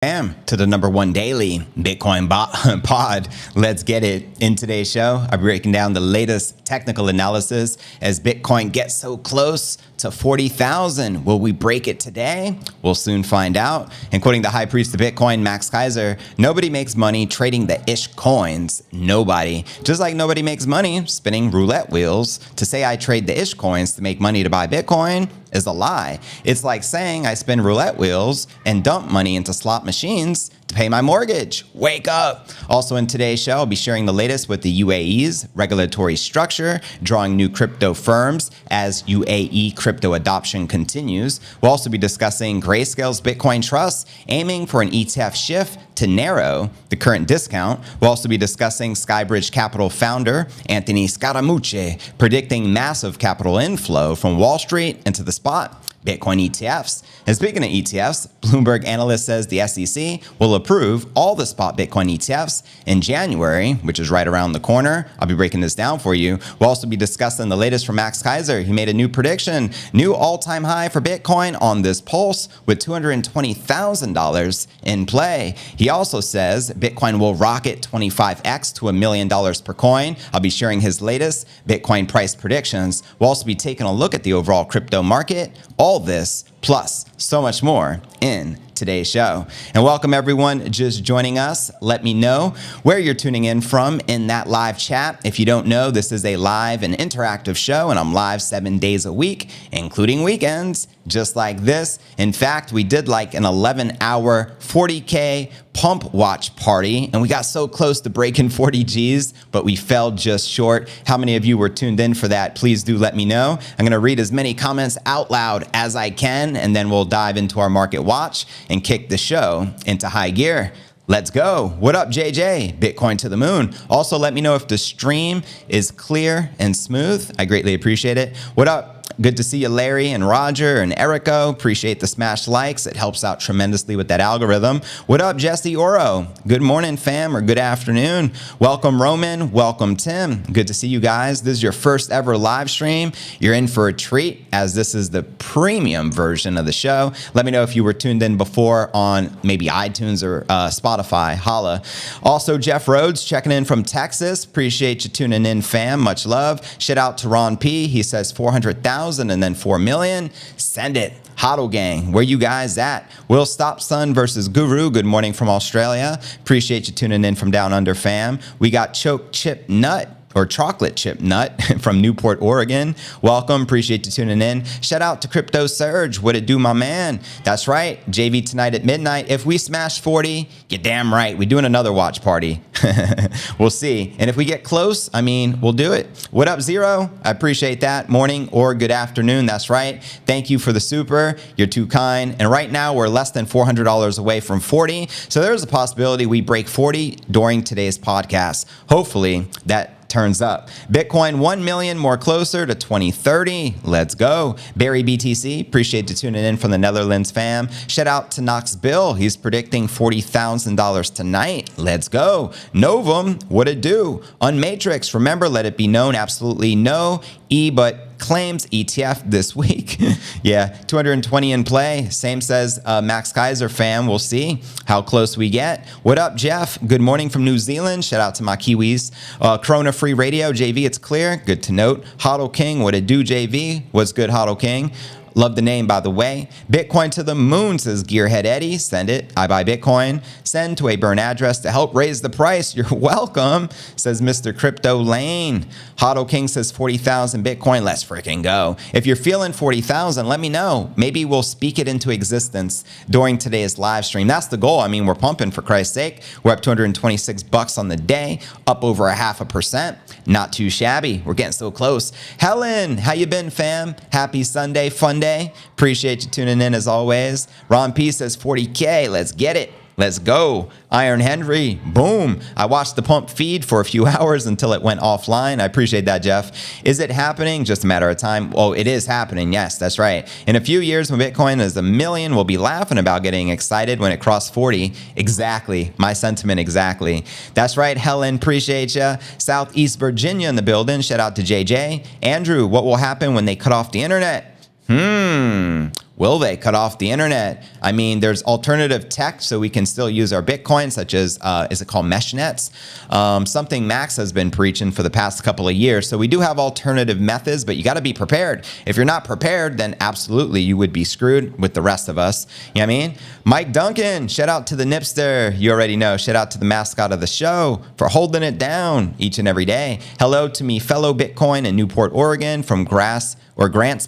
To the #1 daily Bitcoin pod. Let's get it. In today's show, I'm breaking down the latest technical analysis as Bitcoin gets so close to 40,000. Will we break it today? We'll soon find out. And quoting the high priest of Bitcoin, Max Keiser, nobody makes money trading the ish coins. Nobody. Just like nobody makes money spinning roulette wheels. To say I trade the ish coins to make money to buy Bitcoin is a lie. It's like saying I spin roulette wheels and dump money into slot machines to pay my mortgage. Wake up. Also in today's show, I'll be sharing the latest with the UAE's regulatory structure, drawing new crypto firms as UAE crypto adoption continues. We'll also be discussing Grayscale's Bitcoin Trust, aiming for an ETF shift to narrow the current discount. We'll also be discussing Skybridge Capital founder Anthony Scaramucci, predicting massive capital inflow from Wall Street into the spot Bitcoin ETFs. And speaking of ETFs, Bloomberg analyst says the SEC will approve all the spot Bitcoin ETFs in January, which is right around the corner. I'll be breaking this down for you. We'll also be discussing the latest from Max Keiser. He made a new prediction, new all-time high for Bitcoin on this pulse with $220,000 in play. He also says Bitcoin will rocket 25x to $1 million per coin. I'll be sharing his latest Bitcoin price predictions. We'll also be taking a look at the overall crypto market. All this plus so much more in today's show. And welcome everyone just joining us. Let me know where you're tuning in from in that live chat. If you don't know, this is a live and interactive show, and I'm live 7 days a week, including weekends, just like this. In fact, we did like an 11-hour 40K pump watch party, and we got so close to breaking 40 G's, but we fell just short. How many of you were tuned in for that? Please do let me know. I'm going to read as many comments out loud as I can, and then we'll dive into our market watch and kick the show into high gear. Let's go. What up, JJ? Bitcoin to the moon. Also, let me know if the stream is clear and smooth. I greatly appreciate it. What up? Good to see you, Larry and Roger and Erico. Appreciate the smash likes. It helps out tremendously with that algorithm. What up, Jesse Oro? Good morning, fam, or good afternoon. Welcome, Roman. Welcome, Tim. Good to see you guys. This is your first ever live stream. You're in for a treat, as this is the premium version of the show. Let me know if you were tuned in before on maybe iTunes or Spotify. Holla. Also, Jeff Rhodes checking in from Texas. Appreciate you tuning in, fam. Much love. Shout out to Ron P. He says 400,000 and then 4 million. Send it. Hodl gang, where you guys at? Will Stop Sun versus Guru. Good morning from Australia. Appreciate you tuning in from down under, fam. We got Choke Chip Nut, or Chocolate Chip Nut from Newport, Oregon. Welcome. Appreciate you tuning in. Shout out to Crypto Surge. What it do, my man? That's right. JV tonight at midnight. If we smash 40, you're damn right. We're doing another watch party. We'll see. And if we get close, I mean, we'll do it. What up, Zero? I appreciate that. Morning or good afternoon. That's right. Thank you for the super. You're too kind. And right now, we're less than $400 away from 40. So there's a possibility we break 40 during today's podcast. Hopefully, that turns up. Bitcoin 1 million more closer to 2030. Let's go. Barry BTC, appreciate you tuning in from the Netherlands, fam. Shout out to Knox Bill. He's predicting $40,000 tonight. Let's go. Novum, what it do? Unmatrix, remember, let it be known, absolutely no but claims ETF this week. Yeah, 220 in play. Same says Max Keiser, fam. We'll see how close we get. What up, Jeff? Good morning from New Zealand. Shout out to my Kiwis. Corona Free Radio, JV, it's clear. Good to note. Hodl King, what it do, JV? What's good, Hodl King? Love the name, by the way. Bitcoin to the moon, says Gearhead Eddie. Send it. I buy Bitcoin. Send to a burn address to help raise the price. You're welcome, says Mr. Crypto Lane. Hodl King says 40,000 Bitcoin. Let's freaking go. If you're feeling 40,000, let me know. Maybe we'll speak it into existence during today's live stream. That's the goal. I mean, we're pumping, for Christ's sake. We're up 226 bucks on the day, up over 0.5%. Not too shabby. We're getting so close. Helen, how you been, fam? Happy Sunday, fun day. Appreciate you tuning in as always. Ron P says 40K. Let's get it. Let's go. Iron Henry, boom. I watched the pump feed for a few hours until it went offline. I appreciate that, Jeff. Is it happening? Just a matter of time. Oh, it is happening. Yes, that's right. In a few years when Bitcoin is 1 million, we'll be laughing about getting excited when it crossed 40. Exactly. My sentiment exactly. That's right, Helen. Appreciate you. Southeast Virginia in the building. Shout out to JJ. Andrew, what will happen when they cut off the internet? Will they cut off the internet? I mean, there's alternative tech so we can still use our Bitcoin, such as, is it called mesh nets? Something Max has been preaching for the past couple of years. So we do have alternative methods, but you got to be prepared. If you're not prepared, then absolutely you would be screwed with the rest of us. You know what I mean? Mike Duncan, shout out to the Nipster. You already know. Shout out to the mascot of the show for holding it down each and every day. Hello to me fellow Bitcoin in Newport, Oregon from Grants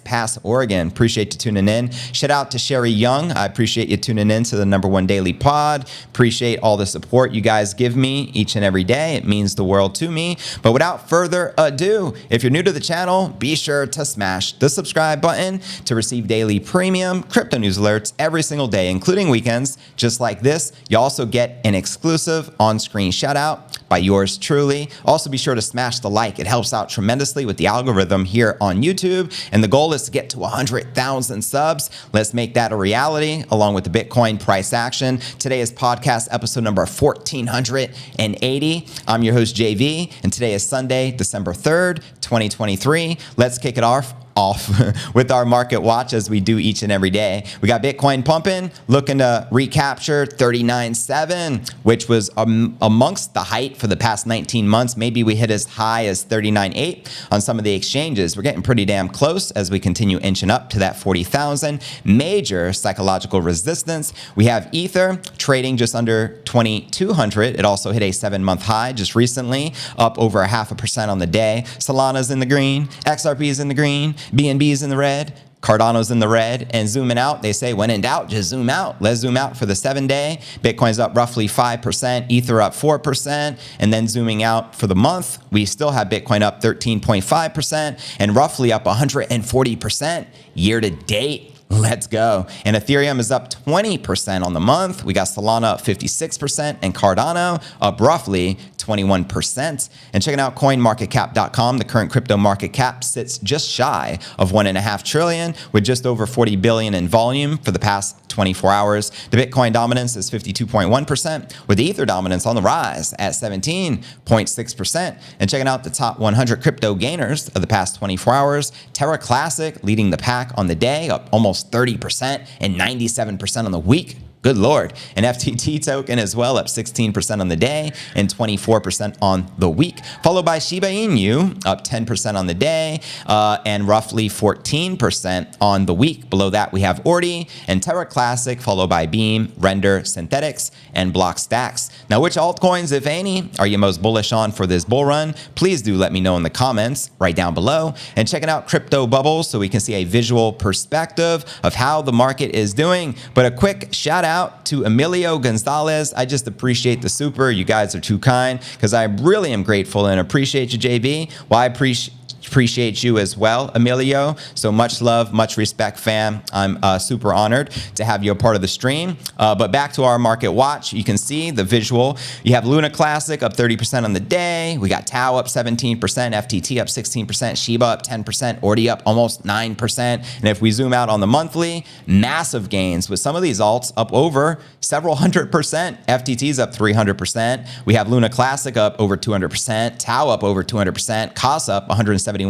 Pass, Oregon. Appreciate you tuning in. Shout out to Sherry Young. I appreciate you tuning in to the #1 daily pod. Appreciate all the support you guys give me each and every day. It means the world to me. But without further ado, if you're new to the channel, be sure to smash the subscribe button to receive daily premium crypto news alerts every single day, including weekends. Just like this, you also get an exclusive on-screen shout out by yours truly. Also be sure to smash the like. It helps out tremendously with the algorithm here on YouTube. And the goal is to get to 100,000 subs. Let's make that a reality along with the Bitcoin price action. Today is podcast episode number 1480. I'm your host, JV, and today is Sunday, December 3rd, 2023. Let's kick it off with our market watch as we do each and every day. We got Bitcoin pumping, looking to recapture 39.7, which was amongst the height for the past 19 months. Maybe we hit as high as 39.8 on some of the exchanges. We're getting pretty damn close as we continue inching up to that 40,000 major psychological resistance. We have Ether trading just under 2,200. It also hit a 7-month high just recently, up over 0.5% on the day. Solana's in the green, XRP's in the green, BNB's in the red, Cardano's in the red, and zooming out, they say when in doubt, just zoom out. Let's zoom out for the 7-day. Bitcoin's up roughly 5%, Ether up 4%, and then zooming out for the month, we still have Bitcoin up 13.5% and roughly up 140% year to date. Let's go. And Ethereum is up 20% on the month. We got Solana up 56% and Cardano up roughly 21%. And checking out coinmarketcap.com, the current crypto market cap sits just shy of 1.5 trillion with just over 40 billion in volume for the past 24 hours. The Bitcoin dominance is 52.1%, with the Ether dominance on the rise at 17.6%. And checking out the top 100 crypto gainers of the past 24 hours, Terra Classic leading the pack on the day, up almost 30% and 97% on the week. Good Lord. An FTT token as well, up 16% on the day and 24% on the week. Followed by Shiba Inu, up 10% on the day and roughly 14% on the week. Below that, we have Ordi and Terra Classic, followed by Beam, Render, Synthetics, and Blockstacks. Now, which altcoins, if any, are you most bullish on for this bull run? Please do let me know in the comments right down below. And checking out Crypto Bubbles so we can see a visual perspective of how the market is doing. But a quick shout out to Emilio Gonzalez. I just appreciate the super. You guys are too kind because I really am grateful and appreciate you, JB. Well, I appreciate you as well, Emilio. So much love, much respect, fam. I'm super honored to have you a part of the stream. But back to our market watch, you can see the visual. You have Luna Classic up 30% on the day. We got Tau up 17%, FTT up 16%, Shiba up 10%, Ordi up almost 9%. And if we zoom out on the monthly, massive gains with some of these alts up over several 100%. FTT's up 300%. We have Luna Classic up over 200%, Tau up over 200%, COS up 171%,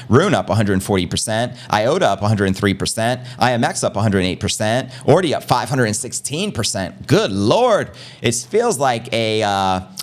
Rune up 140%, IOTA up 103%, IMX up 108%, Ordi up 516%. Good Lord. It feels like a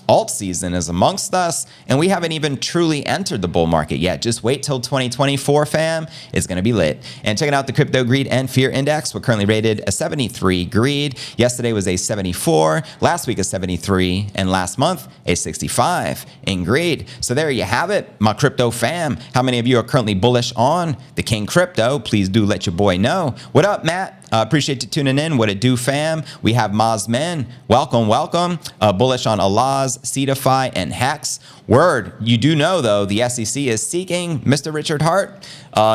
alt season is amongst us, and we haven't even truly entered the bull market yet. Just wait till 2024, fam. It's going to be lit. And checking out the Crypto Greed and Fear Index, we're currently rated a 73 greed. Yesterday was a 74, last week a 73, and last month a 65 in greed. So there you have it, my crypto fam. How many of you are currently bullish on the King Crypto? Please do let your boy know. What up, Matt? Appreciate you tuning in. What it do, fam? We have Mazmen. Welcome, welcome. Bullish on Allah's, Cetify, and Hex. Word. You do know, though, the SEC is seeking Mr. Richard Hart.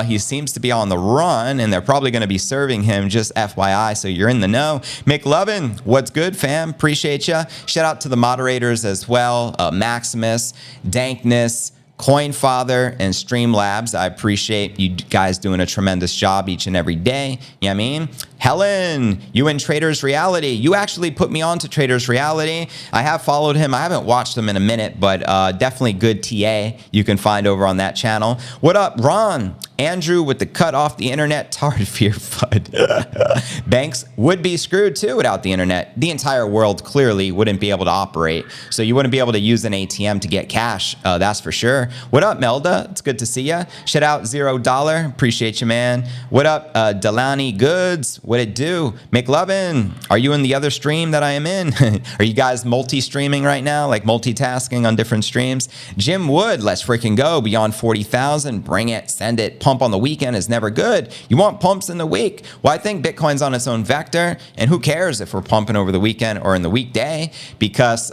He seems to be on the run, and they're probably going to be serving him, just FYI, so you're in the know. McLovin, what's good, fam? Appreciate you. Shout out to the moderators as well. Maximus, Dankness, Coinfather, and Streamlabs. I appreciate you guys doing a tremendous job each and every day. You know what I mean? Helen, you in Traders Reality. You actually put me on to Traders Reality. I have followed him. I haven't watched him in a minute, but definitely good TA you can find over on that channel. What up, Ron? Andrew with the cut off the internet tard fear FUD. Banks would be screwed too without the internet. The entire world clearly wouldn't be able to operate. So you wouldn't be able to use an ATM to get cash. That's for sure. What up, Melda? It's good to see ya. Shout out $0. Appreciate you, man. What up, Delaney Goods? What it do? McLovin, are you in the other stream that I am in? Are you guys multi-streaming right now? Like multitasking on different streams? Jim Wood, let's freaking go. Beyond 40,000. Bring it. Send it. Pump on the weekend is never good. You want pumps in the week. Well, I think Bitcoin's on its own vector. And who cares if we're pumping over the weekend or in the weekday? Because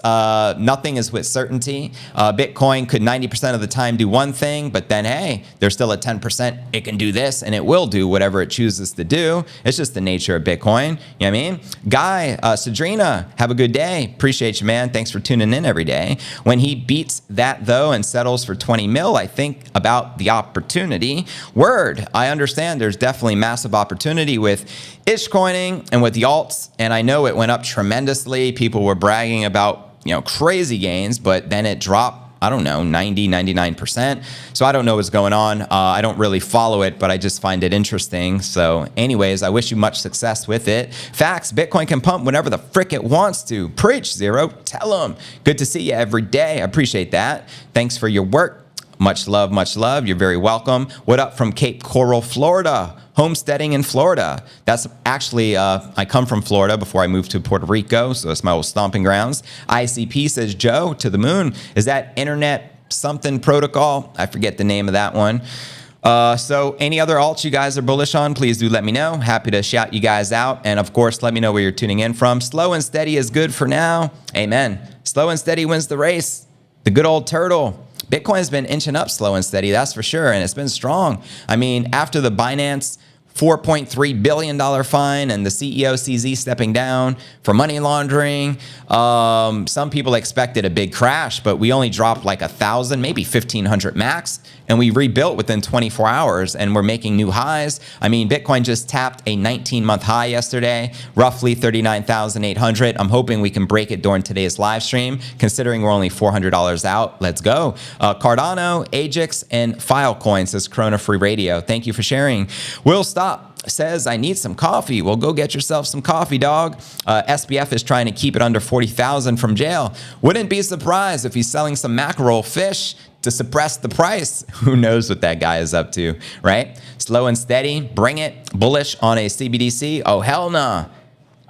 nothing is with certainty. Bitcoin could 90% of the time do one thing, but then, hey, there's still a 10% it can do this, and it will do whatever it chooses to do. It's just the nature of Bitcoin. You know what I mean? Guy, Sadrina, have a good day. Appreciate you, man. Thanks for tuning in every day. When he beats that, though, and settles for 20 mil, I think about the opportunity. Word, I understand there's definitely massive opportunity with Ishcoining and with the alts, and I know it went up tremendously. People were bragging about, crazy gains, but then it dropped, I don't know, 90, 99%. So I don't know what's going on. I don't really follow it, but I just find it interesting. So anyways, I wish you much success with it. Facts, Bitcoin can pump whenever the frick it wants to. Preach, Zero. Tell them. Good to see you every day. I appreciate that. Thanks for your work. Much love, much love. You're very welcome. What up from Cape Coral, Florida? Homesteading in Florida. That's actually, I come from Florida before I moved to Puerto Rico, so it's my old stomping grounds. ICP says, Joe, to the moon. Is that internet something protocol? I forget the name of that one. So any other alts you guys are bullish on, please do let me know. Happy to shout you guys out. And of course, let me know where you're tuning in from. Slow and steady is good for now. Amen. Slow and steady wins the race. The good old turtle. Bitcoin has been inching up slow and steady, that's for sure, and it's been strong. I mean, after the Binance $4.3 billion fine and the CEO CZ stepping down for money laundering. Some people expected a big crash, but we only dropped like 1,000, maybe 1,500 max, and we rebuilt within 24 hours, and we're making new highs. I mean, Bitcoin just tapped a 19-month high yesterday, roughly 39,800. I'm hoping we can break it during today's live stream, considering we're only $400 out. Let's go. Cardano, Ajax, and Filecoin says Corona Free Radio. Thank you for sharing. Will Stop says, I need some coffee. Well, go get yourself some coffee, dog. SBF is trying to keep it under 40,000 from jail. Wouldn't be surprised if he's selling some mackerel fish to suppress the price. Who knows what that guy is up to, right? Slow and steady, bring it. Bullish on a CBDC? Oh, hell nah.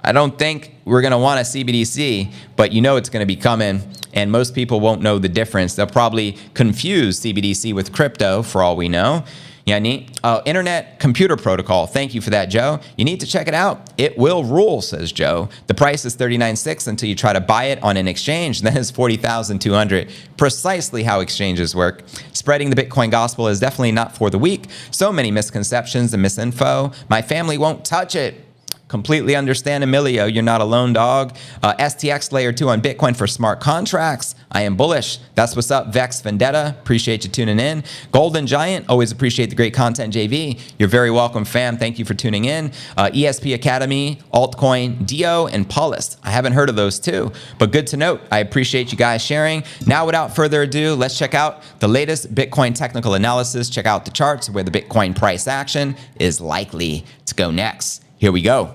I don't think we're going to want a CBDC, but you know it's going to be coming, and most people won't know the difference. They'll probably confuse CBDC with crypto for all we know. Yeah, neat. Internet Computer Protocol. Thank you for that, Joe. You need to check it out. It will rule, says Joe. The price is $39.6 until you try to buy it on an exchange. Then it's $40,200. Precisely how exchanges work. Spreading the Bitcoin gospel is definitely not for the weak. So many misconceptions and misinfo. My family won't touch it. Completely understand, Emilio. You're not alone, dog. STX Layer 2 on Bitcoin for smart contracts. I am bullish. That's what's up, Vex Vendetta. Appreciate you tuning in. Golden Giant. Always appreciate the great content, JV. You're very welcome, fam. Thank you for tuning in. ESP Academy, Altcoin, Dio, and Paulist. I haven't heard of those two, but good to note. I appreciate you guys sharing. Now, without further ado, let's check out the latest Bitcoin technical analysis. Check out the charts where the Bitcoin price action is likely to go next. Here we go.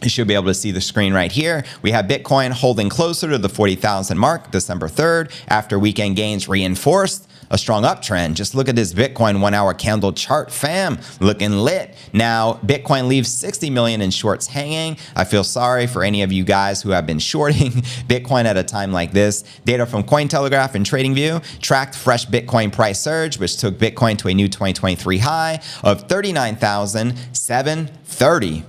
You should be able to see the screen right here. We have Bitcoin holding closer to the 40,000 mark December 3rd after weekend gains reinforced a strong uptrend. Just look at this Bitcoin 1 hour candle chart, fam. Looking lit. Now, Bitcoin leaves 60 million in shorts hanging. I feel sorry for any of you guys who have been shorting Bitcoin at a time like this. Data from Cointelegraph and TradingView tracked fresh Bitcoin price surge, which took Bitcoin to a new 2023 high of 39,730.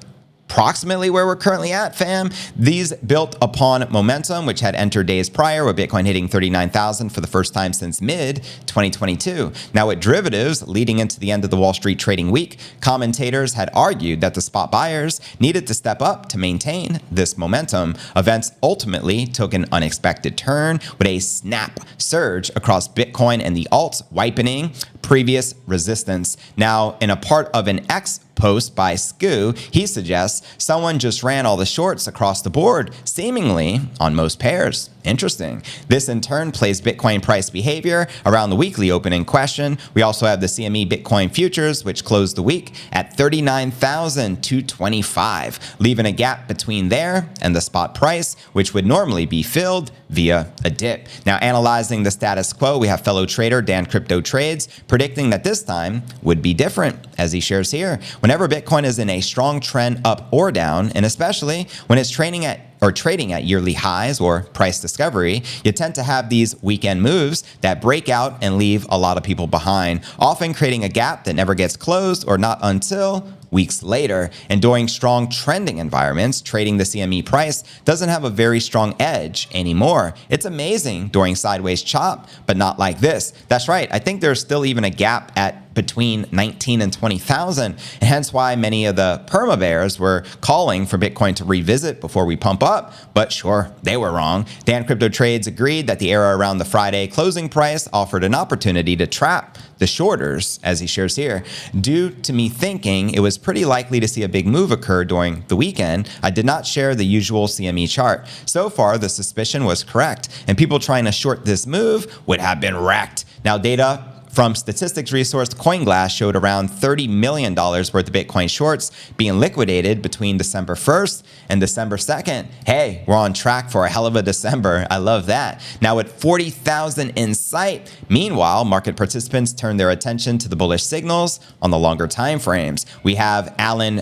Approximately where we're currently at, fam. These built upon momentum, which had entered days prior, with Bitcoin hitting 39,000 for the first time since mid-2022. Now, with derivatives leading into the end of the Wall Street trading week, commentators had argued that the spot buyers needed to step up to maintain this momentum. Events ultimately took an unexpected turn with a snap surge across Bitcoin and the alts, wiping previous resistance. Now, in a part of an X post by Scoo, he suggests someone just ran all the shorts across the board, seemingly on most pairs. Interesting. This in turn plays Bitcoin price behavior around the weekly open in question. We also have the CME Bitcoin futures, which closed the week at 39,225, leaving a gap between there and the spot price, which would normally be filled via a dip. Now, analyzing the status quo, we have fellow trader Dan Crypto Trades predicting that this time would be different, as he shares here. Whenever Bitcoin is in a strong trend up or down, and especially when it's trading at yearly highs or price discovery, you tend to have these weekend moves that break out and leave a lot of people behind, often creating a gap that never gets closed or not until weeks later. And during strong trending environments, trading the CME price doesn't have a very strong edge anymore. It's amazing during sideways chop, but not like this. That's right. I think there's still even a gap at between 19 and 20,000, and hence why many of the perma bears were calling for Bitcoin to revisit before we pump up. But sure, they were wrong. Dan Crypto Trades agreed that the era around the Friday closing price offered an opportunity to trap the shorters, as he shares here. Due to me thinking it was pretty likely to see a big move occur during the weekend, I did not share the usual CME chart. So far, the suspicion was correct, and people trying to short this move would have been wrecked. Now, data from statistics resource CoinGlass showed around $30 million worth of Bitcoin shorts being liquidated between December 1st and December 2nd. Hey, we're on track for a hell of a December. I love that. Now with 40,000 in sight, meanwhile, market participants turn their attention to the bullish signals on the longer time frames. We have Alan,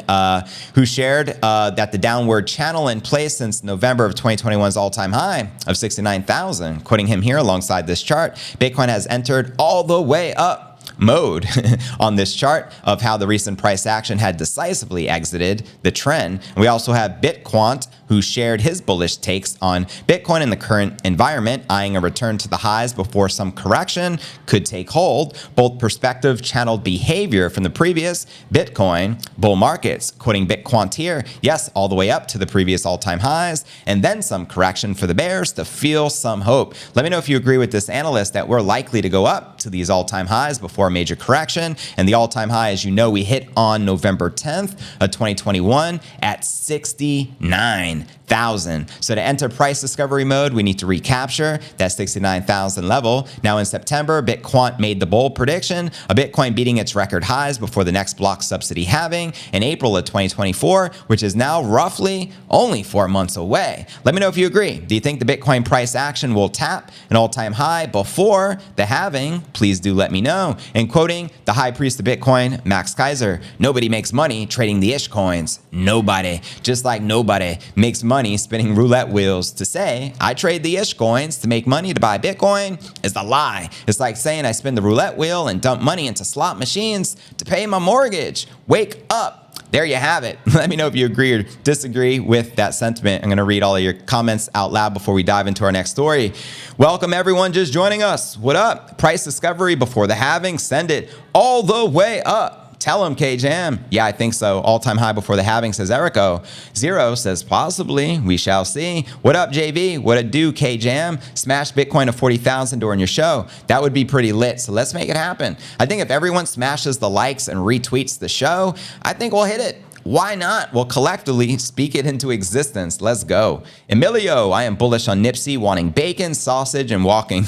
who shared that the downward channel in place since November of 2021's all-time high of 69,000. Quoting him here alongside this chart, Bitcoin has entered all the way up mode on this chart of how the recent price action had decisively exited the trend. And we also have Bitquant, who shared his bullish takes on Bitcoin in the current environment, eyeing a return to the highs before some correction could take hold. Both perspective channeled behavior from the previous Bitcoin bull markets. Quoting Bitquant here, yes, all the way up to the previous all-time highs, and then some correction for the bears to feel some hope. Let me know if you agree with this analyst that we're likely to go up to these all-time highs before a major correction. And the all-time high, as you know, we hit on November 10th of 2021 at 69,000. So to enter price discovery mode, we need to recapture that 69,000 level. Now in September, Bitquant made the bold prediction of Bitcoin beating its record highs before the next block subsidy halving in April of 2024, which is now roughly only 4 months away. Let me know if you agree. Do you think the Bitcoin price action will tap an all-time high before the halving? Please do let me know. And quoting the high priest of Bitcoin, Max Keiser, nobody makes money trading the ish coins. Nobody. Just like nobody makes money spinning roulette wheels. To say I trade the ish coins to make money to buy Bitcoin is a lie. It's like saying I spin the roulette wheel and dump money into slot machines to pay my mortgage. Wake up. There you have it. Let me know if you agree or disagree with that sentiment. I'm going to read all of your comments out loud before we dive into our next story. Welcome everyone just joining us. What up? Price discovery before the halving. Send it all the way up. Tell him, K-Jam. Yeah, I think so. All-time high before the halving, says Erico. Zero says possibly. We shall see. What up, JV? What it do, K-Jam? Smash Bitcoin to 40,000 during your show. That would be pretty lit, so let's make it happen. I think if everyone smashes the likes and retweets the show, I think we'll hit it. Why not? We'll collectively speak it into existence. Let's go. Emilio, I am bullish on Nipsey, wanting bacon, sausage, and walking.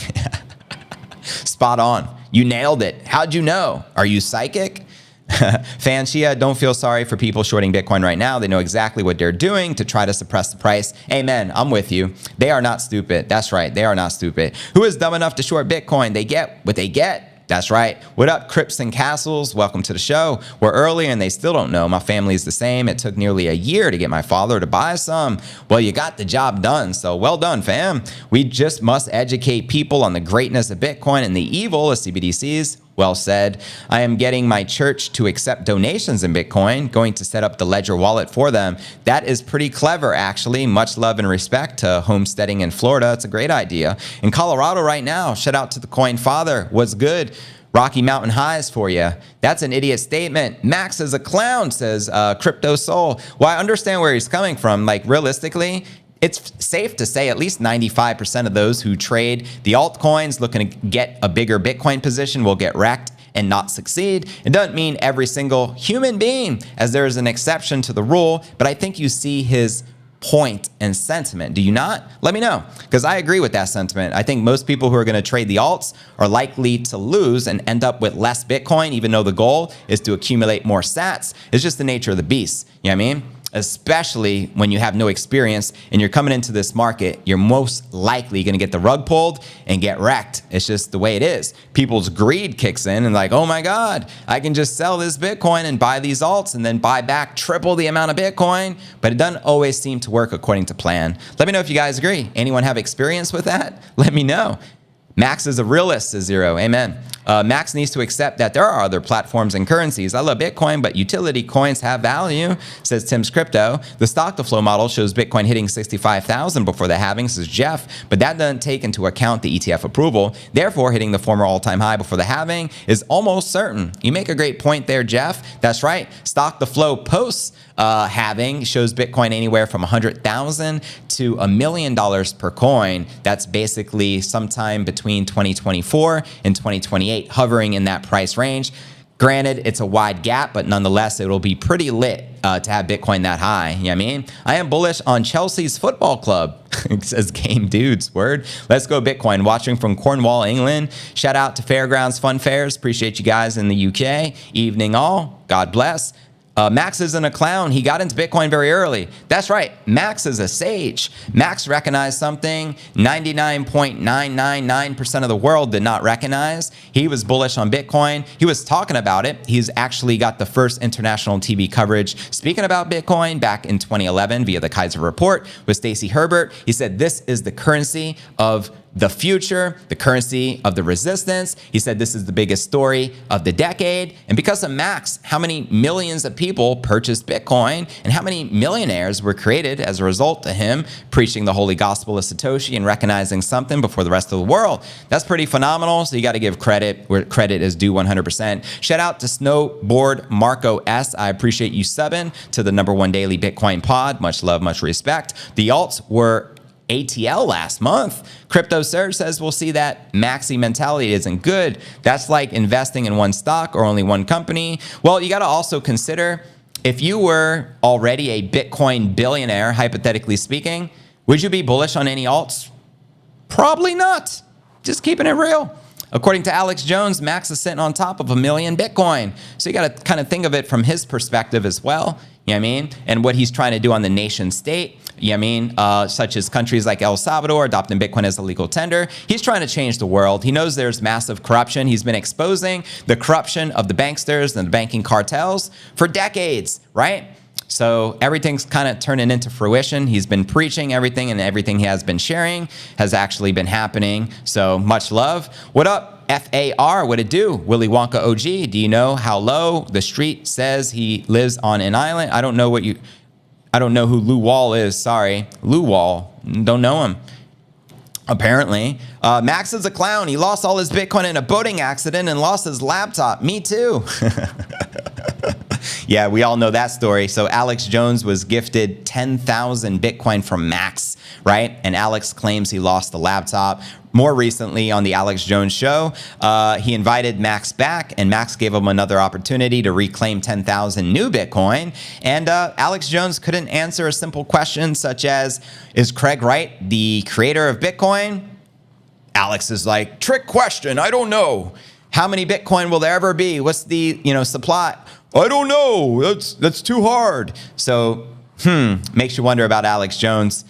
Spot on. You nailed it. How'd you know? Are you psychic? Fanchia, don't feel sorry for people shorting Bitcoin right now. They know exactly what they're doing to try to suppress the price. Amen. I'm with you. They are not stupid. That's right. They are not stupid. Who is dumb enough to short Bitcoin? They get what they get. That's right. What up, Crips and Castles? Welcome to the show. We're early and they still don't know. My family is the same. It took nearly a year to get my father to buy some. Well, you got the job done, so well done, fam. We just must educate people on the greatness of Bitcoin and the evil of CBDCs. Well said. I am getting my church to accept donations in Bitcoin, going to set up the Ledger wallet for them. That is pretty clever, actually. Much love and respect to homesteading in Florida. It's a great idea. In Colorado right now, shout out to the Coin Father. What's good? Rocky Mountain highs for you. That's an idiot statement. Max is a clown, says Crypto Soul. Well, I understand where he's coming from. Like, realistically, it's safe to say at least 95% of those who trade the altcoins looking to get a bigger Bitcoin position will get wrecked and not succeed. It doesn't mean every single human being, as there is an exception to the rule, but I think you see his point and sentiment. Do you not? Let me know, because I agree with that sentiment. I think most people who are going to trade the alts are likely to lose and end up with less Bitcoin, even though the goal is to accumulate more sats. It's just the nature of the beast. You know what I mean? Especially when you have no experience and you're coming into this market, you're most likely going to get the rug pulled and get wrecked. It's just the way it is. People's greed kicks in and like, oh my God, I can just sell this Bitcoin and buy these alts and then buy back triple the amount of Bitcoin. But it doesn't always seem to work according to plan. Let me know if you guys agree. Anyone have experience with that? Let me know. Max is a realist, says Zero. Amen. Max needs to accept that there are other platforms and currencies. I love Bitcoin, but utility coins have value, says Tim's Crypto. The stock to flow model shows Bitcoin hitting 65,000 before the halving, says Jeff, but that doesn't take into account the ETF approval. Therefore, hitting the former all-time high before the halving is almost certain. You make a great point there, Jeff. That's right. Stock to flow post halving shows Bitcoin anywhere from 100,000 to $1 million per coin. That's basically sometime between 2024 and 2028, hovering in that price range. Granted, it's a wide gap, but nonetheless, it'll be pretty lit to have Bitcoin that high. You know what I mean? I am bullish on Chelsea's football club, says Game Dudes. Word. Let's go Bitcoin. Watching from Cornwall, England. Shout out to Fairgrounds Fun Fairs. Appreciate you guys in the UK. Evening all. God bless. Max isn't a clown. He got into Bitcoin very early. That's right. Max is a sage. Max recognized something 99.999% of the world did not recognize. He was bullish on Bitcoin. He was talking about it. He's actually got the first international TV coverage speaking about Bitcoin back in 2011 via the Keiser report with Stacey Herbert. He said this is the currency of the future, the currency of the resistance. He said this is the biggest story of the decade. And because of Max, how many millions of people purchased Bitcoin and how many millionaires were created as a result of him preaching the holy gospel of Satoshi and recognizing something before the rest of the world. That's pretty phenomenal. So you got to give credit where credit is due 100%. Shout out to Snowboard Marco S. I appreciate you subbing to the #1 daily Bitcoin pod. Much love, much respect. The alts were ATL last month. Crypto Surge says we'll see that maxi mentality isn't good. That's like investing in one stock or only one company. Well, you got to also consider if you were already a Bitcoin billionaire, hypothetically speaking, would you be bullish on any alts? Probably not. Just keeping it real. According to Alex Jones, Max is sitting on top of 1 million Bitcoin. So you got to kind of think of it from his perspective as well. You know what I mean? And what he's trying to do on the nation state, you know what I mean? Such as countries like El Salvador adopting Bitcoin as a legal tender. He's trying to change the world. He knows there's massive corruption. He's been exposing the corruption of the banksters and the banking cartels for decades, right? So everything's kind of turning into fruition. He's been preaching everything, and everything he has been sharing has actually been happening. So much love. What up? FAR, what it do? Willy Wonka OG, do you know how low the street says he lives on an island? I don't know who Lou Wall is. Sorry. Lou Wall. Don't know him. Apparently. Max is a clown. He lost all his Bitcoin in a boating accident and lost his laptop. Me too. Yeah, we all know that story. So Alex Jones was gifted 10,000 Bitcoin from Max, right? And Alex claims he lost the laptop. More recently on the Alex Jones show, he invited Max back, and Max gave him another opportunity to reclaim 10,000 new Bitcoin. And Alex Jones couldn't answer a simple question such as, is Craig Wright the creator of Bitcoin? Alex is like, trick question, I don't know. How many Bitcoin will there ever be? What's the supply? I don't know. That's too hard. So, makes you wonder about Alex Jones.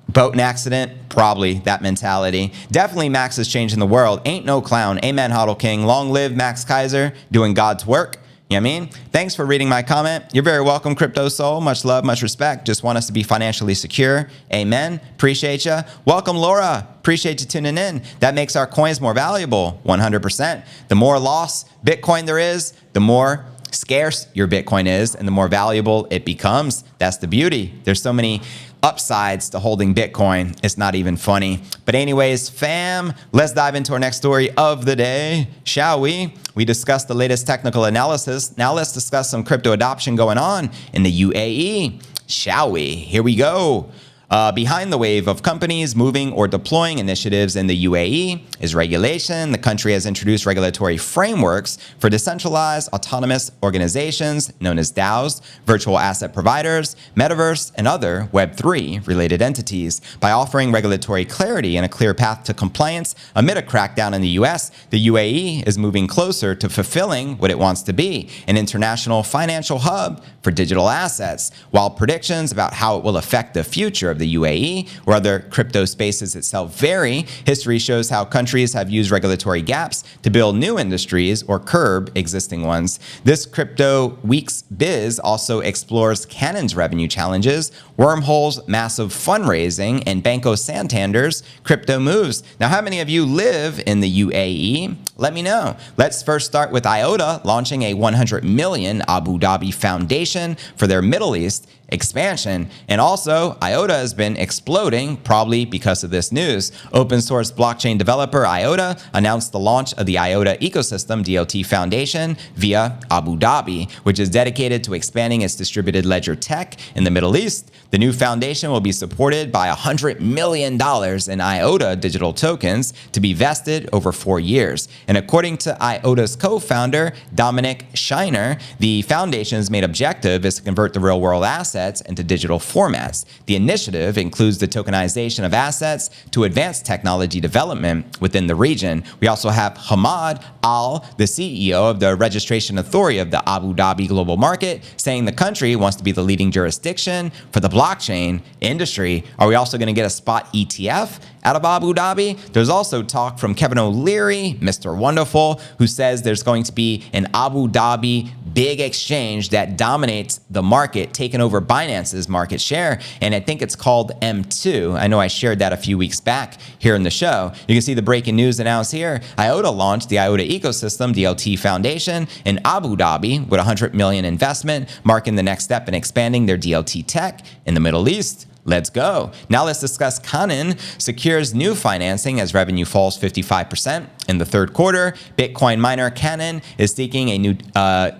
Boating accident? Probably that mentality. Definitely Max is changing the world. Ain't no clown. Amen, Hodl King. Long live Max Keiser doing God's work. You know what I mean? Thanks for reading my comment. You're very welcome, Crypto Soul. Much love, much respect. Just want us to be financially secure. Amen. Appreciate you. Welcome, Laura. Appreciate you tuning in. That makes our coins more valuable. 100%. The more lost Bitcoin there is, the more scarce your Bitcoin is and the more valuable it becomes. That's the beauty. There's so many upsides to holding Bitcoin. It's not even funny. But anyways, fam, let's dive into our next story of the day, shall we? We discussed the latest technical analysis. Now let's discuss some crypto adoption going on in the UAE, shall we? Here we go. Behind the wave of companies moving or deploying initiatives in the UAE is regulation. The country has introduced regulatory frameworks for decentralized autonomous organizations known as DAOs, virtual asset providers, metaverse, and other Web3 related entities. By offering regulatory clarity and a clear path to compliance amid a crackdown in the US, the UAE is moving closer to fulfilling what it wants to be, an international financial hub for digital assets. While predictions about how it will affect the future of the UAE or other crypto spaces itself vary, history shows how countries have used regulatory gaps to build new industries or curb existing ones. This Crypto Week's Biz also explores Cannon's revenue challenges, Wormhole's massive fundraising, and Banco Santander's crypto moves. Now, how many of you live in the UAE? Let me know. Let's first start with IOTA launching a 100 million Abu Dhabi foundation for their Middle East expansion. And also, IOTA has been exploding, probably because of this news. Open source blockchain developer IOTA announced the launch of the IOTA Ecosystem DLT Foundation via Abu Dhabi, which is dedicated to expanding its distributed ledger tech in the Middle East. The new foundation will be supported by $100 million in IOTA digital tokens to be vested over 4 years. And according to IOTA's co-founder, Dominic Shiner, the foundation's main objective is to convert the real-world assets into digital formats. The initiative includes the tokenization of assets to advance technology development within the region. We also have Hamad Al, the CEO of the Registration Authority of the Abu Dhabi Global Market, saying the country wants to be the leading jurisdiction for the blockchain industry. Are we also going to get a spot ETF out of Abu Dhabi? There's also talk from Kevin O'Leary, Mr. Wonderful, who says there's going to be an Abu Dhabi big exchange that dominates the market, taking over Binance's market share. And I think it's called M2. I know I shared that a few weeks back here in the show. You can see the breaking news announced here. IOTA launched the IOTA Ecosystem DLT Foundation in Abu Dhabi with $100 million investment, marking the next step in expanding their DLT tech in the Middle East. Let's go. Now let's discuss Cannon secures new financing as revenue falls 55% in the third quarter. Bitcoin miner Cannon is seeking a new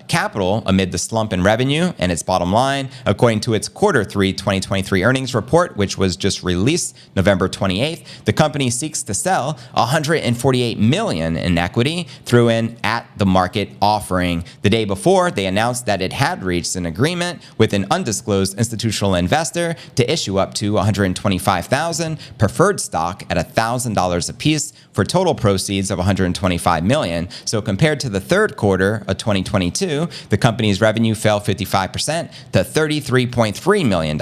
capital amid the slump in revenue and its bottom line. According to its quarter 3 2023 earnings report, which was just released November 28th, the company seeks to sell $148 million in equity through an at-the-market offering. The day before, they announced that it had reached an agreement with an undisclosed institutional investor to issue up to 125,000 preferred stock at $1,000 apiece for total proceeds of $125 million. So compared to the third quarter of 2022, the company's revenue fell 55% to $33.3 million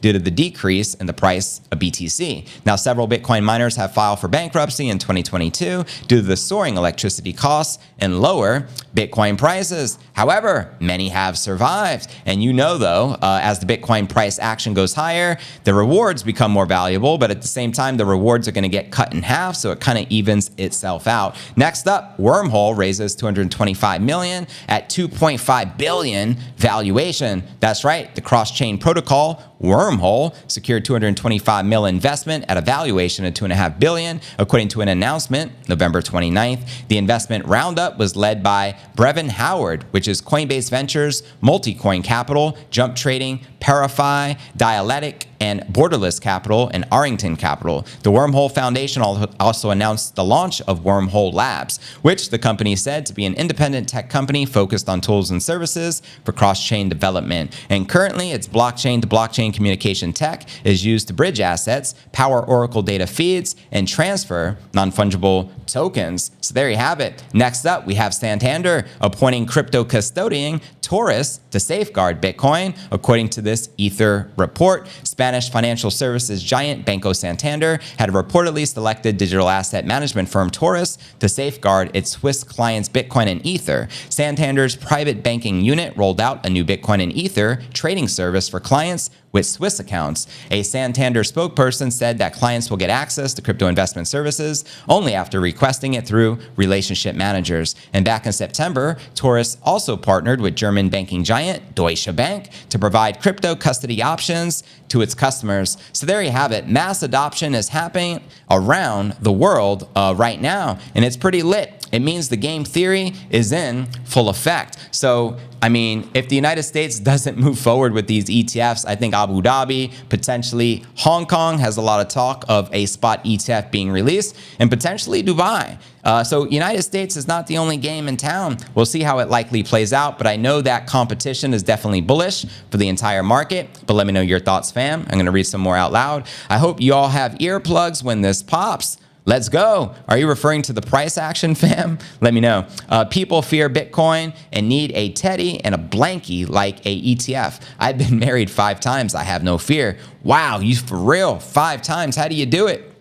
due to the decrease in the price of BTC. Now, several Bitcoin miners have filed for bankruptcy in 2022 due to the soaring electricity costs and lower Bitcoin prices. However, many have survived. And you know, though, as the Bitcoin price action goes higher, the rewards become more valuable, but at the same time, the rewards are going to get cut in half, so it kind of evens itself out. Next up, Wormhole raises $225 million at $2.5 billion valuation. That's right, the cross-chain protocol Wormhole secured $225 million investment at a valuation of $2.5 billion, according to an announcement November 29th. The investment roundup was led by Brevin Howard, which is Coinbase Ventures, Multicoin Capital, Jump Trading, Parify, Dialectic, and Borderless Capital and Arrington Capital. The Wormhole Foundation also announced the launch of Wormhole Labs, which the company said to be an independent tech company focused on tools and services for cross-chain development. And currently, its blockchain-to-blockchain communication tech is used to bridge assets, power Oracle data feeds, and transfer non-fungible tokens. So there you have it. Next up, we have Santander appointing crypto custodian Taurus to safeguard Bitcoin. According to this Ether report, Spanish financial services giant Banco Santander had reportedly selected digital asset management firm Taurus to safeguard its Swiss clients' Bitcoin and Ether. Santander's private banking unit rolled out a new Bitcoin and Ether trading service for clients with Swiss accounts. A Santander spokesperson said that clients will get access to crypto investment services only after requesting it through relationship managers. And back in September, Taurus also partnered with German banking giant Deutsche Bank to provide crypto custody options to its customers. So there you have it. Mass adoption is happening around the world right now, and it's pretty lit. It means the game theory is in full effect. So I mean, if the United States doesn't move forward with these ETFs, I think Abu Dhabi, potentially Hong Kong has a lot of talk of a spot ETF being released, and potentially Dubai. So United States is not the only game in town. We'll see how it likely plays out, but I know that competition is definitely bullish for the entire market. But let me know your thoughts, fam. I'm going to read some more out loud. I hope you all have earplugs when this pops. Let's go. Are you referring to the price action, fam? Let me know. People fear Bitcoin and need a teddy and a blankie like a ETF. I've been married 5 times. I have no fear. Wow, you for real? 5 times. How do you do it?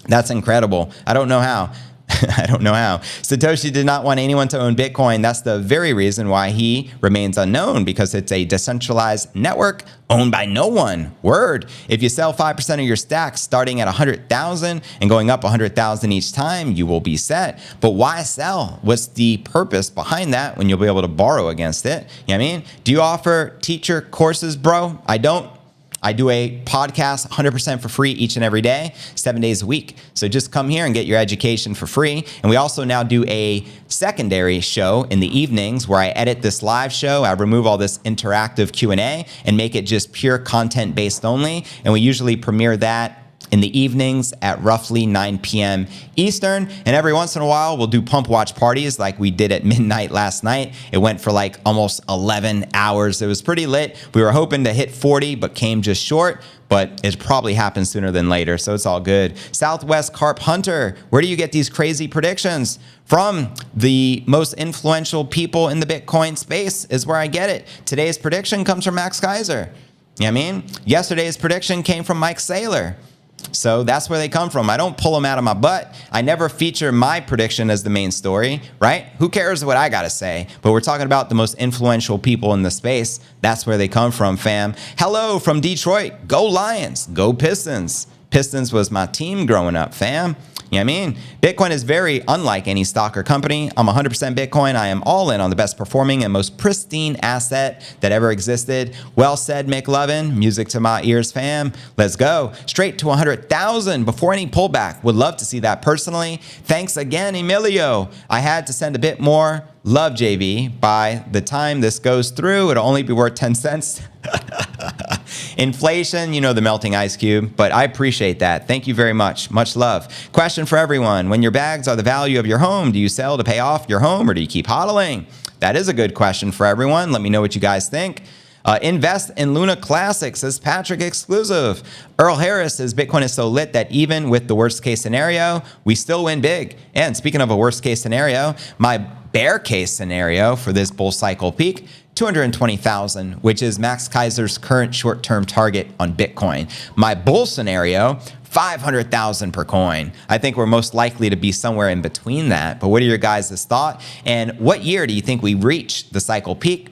That's incredible. I don't know how. I don't know how. Satoshi did not want anyone to own Bitcoin. That's the very reason why he remains unknown, because it's a decentralized network owned by no one. Word. If you sell 5% of your stack starting at 100,000 and going up 100,000 each time, you will be set. But why sell? What's the purpose behind that when you'll be able to borrow against it? You know what I mean? Do you offer teacher courses, bro? I don't. I do a podcast 100% for free each and every day, 7 days a week. So just come here and get your education for free. And we also now do a secondary show in the evenings where I edit this live show. I remove all this interactive Q&A and make it just pure content based only. And we usually premiere that in the evenings at roughly 9 p.m. Eastern. And every once in a while, we'll do pump watch parties like we did at midnight last night. It went for like almost 11 hours. It was pretty lit. We were hoping to hit 40, but came just short. But it probably happens sooner than later, so it's all good. Southwest Carp Hunter, where do you get these crazy predictions? From the most influential people in the Bitcoin space is where I get it. Today's prediction comes from Max Keiser. You know what I mean? Yesterday's prediction came from Mike Saylor. So that's where they come from. I don't pull them out of my butt. I never feature my prediction as the main story, right? Who cares what I got to say? But we're talking about the most influential people in the space. That's where they come from, fam. Hello from Detroit. Go Lions. Go Pistons. Pistons was my team growing up, fam. You know what I mean? Bitcoin is very unlike any stock or company. I'm 100% Bitcoin. I am all in on the best performing and most pristine asset that ever existed. Well said, McLovin. Music to my ears, fam. Let's go. Straight to 100,000 before any pullback. Would love to see that personally. Thanks again, Emilio. I had to send a bit more. Love, JV. By the time this goes through, it'll only be worth 10 cents. Inflation, you know, the melting ice cube, but I appreciate that. Thank you very much. Much love. Question for everyone. When your bags are the value of your home, do you sell to pay off your home or do you keep hodling? That is a good question for everyone. Let me know what you guys think. Invest in Luna Classic, says Patrick Exclusive. Earl Harris says Bitcoin is so lit that even with the worst case scenario, we still win big. And speaking of a worst case scenario, my bear case scenario for this bull cycle peak, 220,000, which is Max Keiser's current short-term target on Bitcoin. My bull scenario, 500,000 per coin. I think we're most likely to be somewhere in between that. But what are your guys' thoughts? And what year do you think we reach the cycle peak?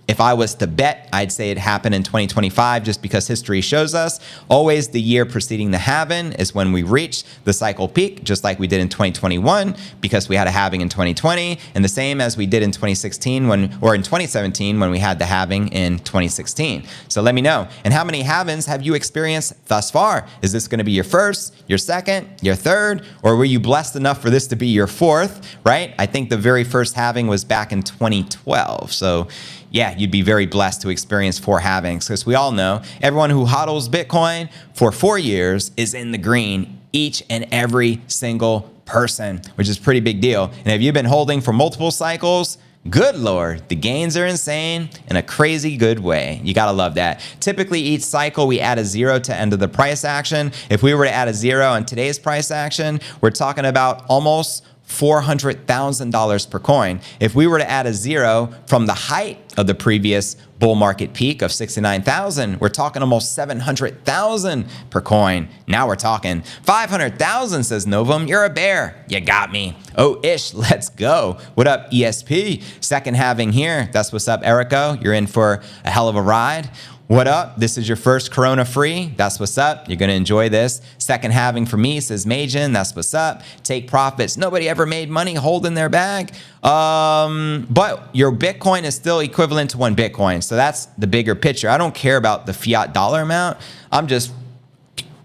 If I was to bet, I'd say it happened in 2025 just because history shows us always the year preceding the halving is when we reach the cycle peak, just like we did in 2021 because we had a halving in 2020, and the same as we did in 2016 or in 2017 when we had the halving in 2016. So let me know. And how many halvings have you experienced thus far? Is this going to be your first, your second, your third, or were you blessed enough for this to be your fourth, right? I think the very first halving was back in 2012. So yeah, you'd be very blessed to experience 4 halvings because we all know everyone who hodls Bitcoin for 4 years is in the green, each and every single person, which is a pretty big deal. And if you've been holding for multiple cycles, good Lord, the gains are insane in a crazy good way. You gotta love that. Typically each cycle we add a 0 to end of the price action. If we were to add a 0 on today's price action, we're talking about almost $400,000 per coin. If we were to add a 0 from the height of the previous bull market peak of 69,000, we're talking almost 700,000 per coin. Now we're talking 500,000, says Novum. You're a bear. You got me. Oh, ish. Let's go. What up, ESP? Second halving here. That's what's up, Erico. You're in for a hell of a ride. What up? This is your first Corona free. That's what's up. You're going to enjoy this. Second halving for me, says Majin. That's what's up. Take profits. Nobody ever made money holding their bag. But your Bitcoin is still equivalent to 1 Bitcoin. So that's the bigger picture. I don't care about the fiat dollar amount. I'm just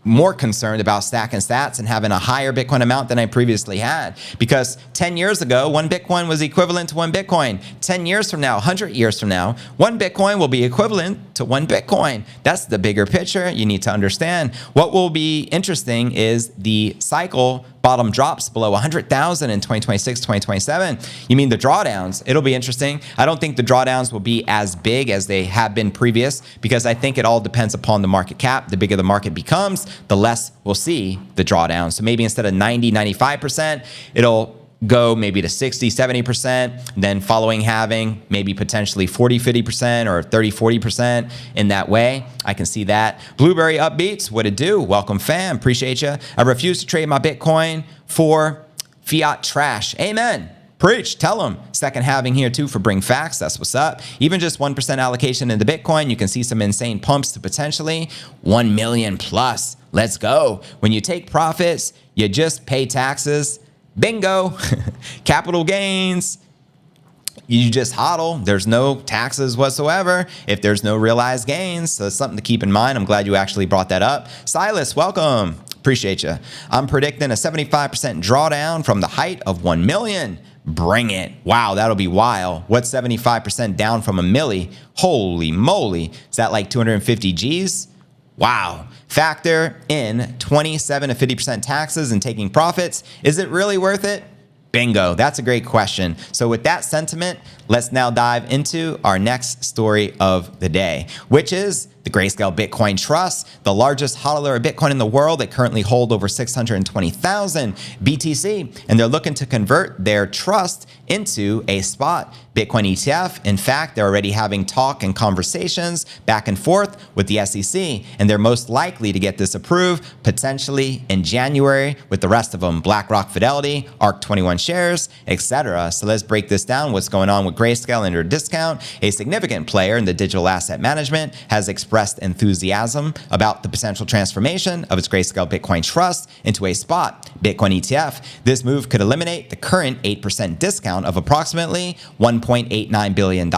more concerned about stacking sats and having a higher Bitcoin amount than I previously had. Because 10 years ago, one Bitcoin was equivalent to one Bitcoin. 10 years from now, 100 years from now, one Bitcoin will be equivalent to one Bitcoin. That's the bigger picture you need to understand. What will be interesting is the cycle bottom drops below 100,000 in 2026, 2027. You mean the drawdowns? It'll be interesting. I don't think the drawdowns will be as big as they have been previous, because I think it all depends upon the market cap. The bigger the market becomes, the less we'll see the drawdowns. So maybe instead of 90, 95%, it'll go maybe to 60, 70%, then following halving, maybe potentially 40, 50% or 30, 40% in that way. I can see that. Blueberry Upbeats, what it do? Welcome fam, appreciate you. I refuse to trade my Bitcoin for fiat trash. Amen. Preach, tell them. Second halving here too for Bring Facts. That's what's up. Even just 1% allocation into Bitcoin, you can see some insane pumps to potentially 1 million plus. Let's go. When you take profits, you just pay taxes. Bingo. Capital gains. You just hodl. There's no taxes whatsoever if there's no realized gains. So it's something to keep in mind. I'm glad you actually brought that up. Silas, welcome. Appreciate you. I'm predicting a 75% drawdown from the height of 1 million. Bring it. Wow, that'll be wild. What's 75% down from a milli? Holy moly. Is that like 250 G's? Wow. Factor in 27 to 50% taxes and taking profits. Is it really worth it? Bingo. That's a great question. So with that sentiment, let's now dive into our next story of the day, which is the Grayscale Bitcoin Trust, the largest hodler of Bitcoin in the world. They currently hold over 620,000 BTC, and they're looking to convert their trust into a spot Bitcoin ETF. In fact, they're already having talk and conversations back and forth with the SEC, and they're most likely to get this approved potentially in January with the rest of them, BlackRock, Fidelity, ARK 21 shares, etc. So let's break this down. What's going on with Grayscale under discount? A significant player in the digital asset management has expressed enthusiasm about the potential transformation of its Grayscale Bitcoin Trust into a spot Bitcoin ETF. This move could eliminate the current 8% discount of approximately $1.89 billion,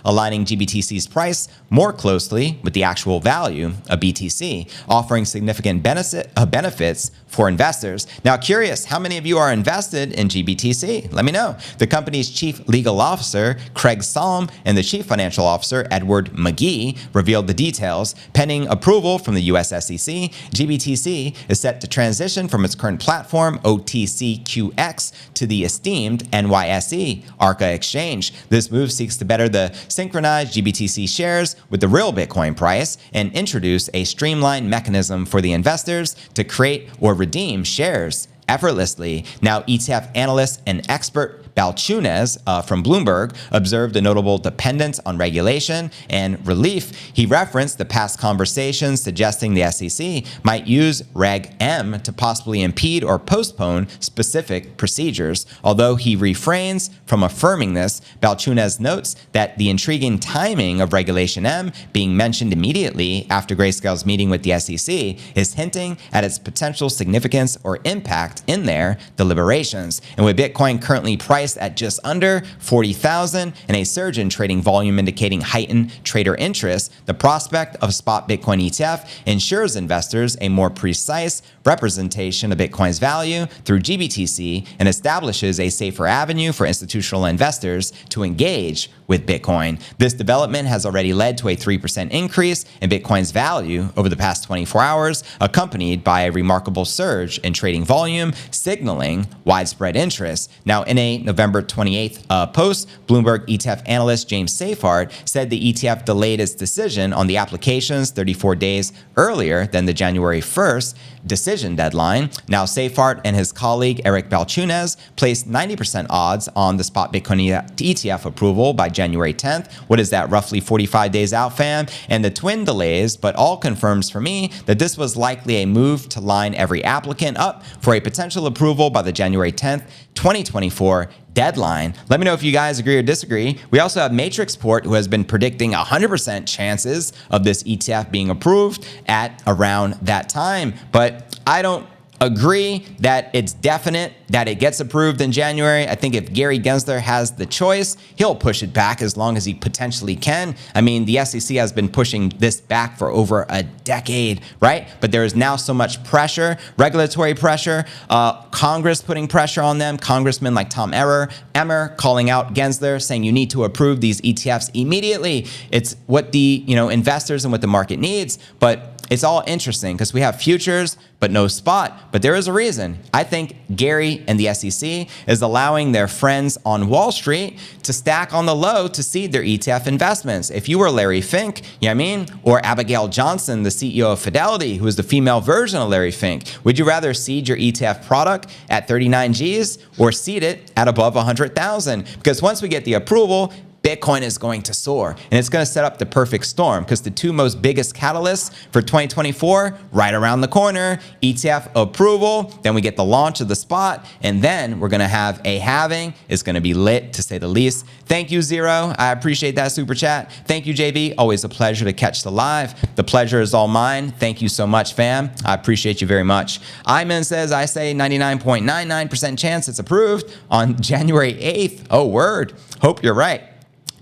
aligning GBTC's price more closely with the actual value of BTC, offering significant benefits for investors. Now, curious, how many of you are invested in GBTC? Let me know. The company's chief legal officer, Craig Salm, and the chief financial officer, Edward McGee, revealed the details. Pending approval from the US SEC, GBTC is set to transition from its current platform, OTCQX, to the esteemed NYSE ARCA exchange. This move seeks to better the synchronized GBTC shares with the real Bitcoin price and introduce a streamlined mechanism for the investors to create or redeem shares effortlessly. Now, ETF analyst and expert Balchunas from Bloomberg observed a notable dependence on regulation and relief. He referenced the past conversations suggesting the SEC might use Reg M to possibly impede or postpone specific procedures. Although he refrains from affirming this, Balchunas notes that the intriguing timing of Regulation M being mentioned immediately after Grayscale's meeting with the SEC is hinting at its potential significance or impact in their deliberations. And with Bitcoin currently priced at just under 40,000 and a surge in trading volume indicating heightened trader interest, the prospect of spot Bitcoin ETF ensures investors a more precise representation of Bitcoin's value through GBTC and establishes a safer avenue for institutional investors to engage with Bitcoin. This development has already led to a 3% increase in Bitcoin's value over the past 24 hours, accompanied by a remarkable surge in trading volume, signaling widespread interest. Now, in a November 28th post, Bloomberg ETF analyst James Seyfarth said the ETF delayed its decision on the applications 34 days earlier than the January 1st decision deadline. Now, Seyfarth and his colleague Eric Balchunas placed 90% odds on the spot Bitcoin ETF approval by January 10th. What is that, roughly 45 days out, fam? And the twin delays, but all confirms for me that this was likely a move to line every applicant up for a potential approval by the January 10th, 2024 deadline. Let me know if you guys agree or disagree. We also have Matrixport, who has been predicting 100% chances of this ETF being approved at around that time. But I don't agree that it's definite that it gets approved in January. I think if Gary Gensler has the choice, he'll push it back as long as he potentially can. I mean, the SEC has been pushing this back for over a decade, right? But there is now so much pressure, regulatory pressure, Congress putting pressure on them, congressmen like Tom Emmer calling out Gensler, saying you need to approve these ETFs immediately. It's what the investors and what the market needs, but it's all interesting because we have futures, but no spot. But there is a reason. I think Gary and the SEC is allowing their friends on Wall Street to stack on the low to seed their ETF investments. If you were Larry Fink, you know what I mean? Or Abigail Johnson, the CEO of Fidelity, who is the female version of Larry Fink, would you rather seed your ETF product at 39 G's or seed it at above 100,000? Because once we get the approval, Bitcoin is going to soar, and it's going to set up the perfect storm because the two most biggest catalysts for 2024 right around the corner: ETF approval, then we get the launch of the spot, and then we're going to have a halving. It's going to be lit, to say the least. Thank you, Zero. I appreciate that super chat. Thank you, JB. Always a pleasure to catch the live. The pleasure is all mine. Thank you so much, fam. I appreciate you very much. Iman says, I say 99.99% chance it's approved on January 8th. Oh, word. Hope you're right.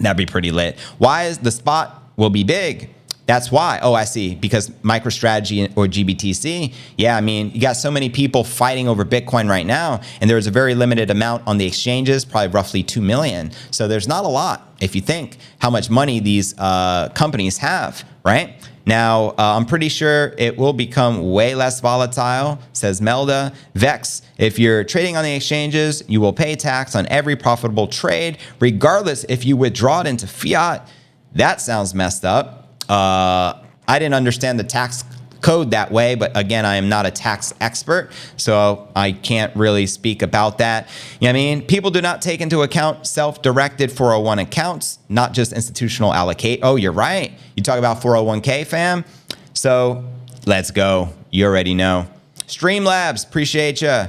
That'd be pretty lit. Why is the spot will be big? That's why. Oh, I see. Because MicroStrategy or GBTC. Yeah, I mean, you got so many people fighting over Bitcoin right now, and there's a very limited amount on the exchanges, probably roughly 2 million. So there's not a lot if you think how much money these companies have, right? Now, I'm pretty sure it will become way less volatile, says Melda. Vex, if you're trading on the exchanges, you will pay tax on every profitable trade, regardless if you withdraw it into fiat. That sounds messed up. I didn't understand the tax code that way, but again, I am not a tax expert, so I can't really speak about that. You know what I mean? People do not take into account self-directed 401 accounts, not just institutional allocate. Oh, you're right. You talk about 401k, fam. So let's go. You already know. Streamlabs, appreciate you.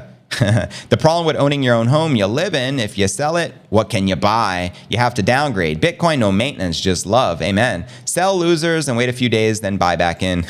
The problem with owning your own home you live in, if you sell it, what can you buy? You have to downgrade. Bitcoin, no maintenance, just love. Amen. Sell losers and wait a few days, then buy back in.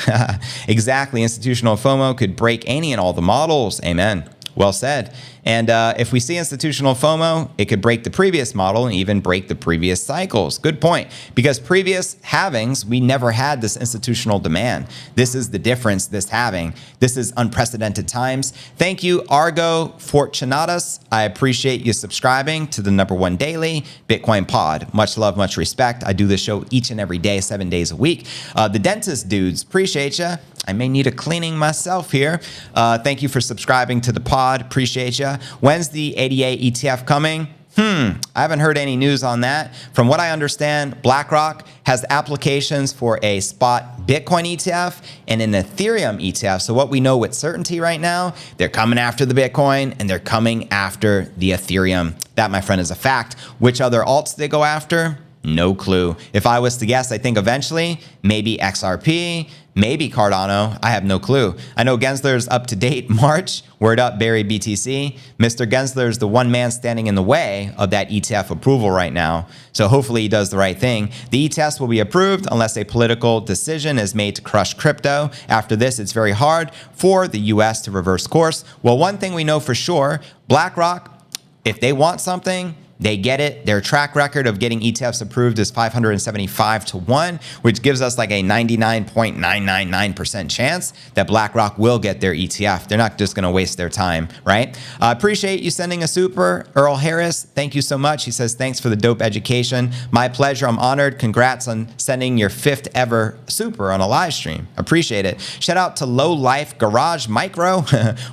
Exactly. Institutional FOMO could break any and all the models. Amen. Well said. And if we see institutional FOMO, it could break the previous model and even break the previous cycles. Good point. Because previous halvings, we never had this institutional demand. This is the difference, this halving. This is unprecedented times. Thank you, Argo Fortunatus. I appreciate you subscribing to the #1 daily Bitcoin pod. Much love, much respect. I do this show each and every day, 7 days a week. The dentist dudes, appreciate you. I may need a cleaning myself here. Thank you for subscribing to the pod. Appreciate you. When's the ADA ETF coming? I haven't heard any news on that. From what I understand, BlackRock has applications for a spot Bitcoin ETF and an Ethereum ETF. So what we know with certainty right now, they're coming after the Bitcoin and they're coming after the Ethereum. That, my friend, is a fact. Which other alts they go after? No clue. If I was to guess, I think eventually maybe XRP, maybe Cardano. I have no clue. I know Gensler's up to date March. Word up, Barry BTC. Mr. Gensler's the one man standing in the way of that ETF approval right now. So hopefully he does the right thing. The ETFs will be approved unless a political decision is made to crush crypto. After this, it's very hard for the US to reverse course. Well, one thing we know for sure, BlackRock, if they want something, they get it. Their track record of getting ETFs approved is 575 to 1, which gives us like a 99.999% chance that BlackRock will get their ETF. They're not just going to waste their time, right? Appreciate you sending a super. Earl Harris, thank you so much. He says, thanks for the dope education. My pleasure. I'm honored. Congrats on sending your 5th ever super on a live stream. Appreciate it. Shout out to Low Life Garage Micro.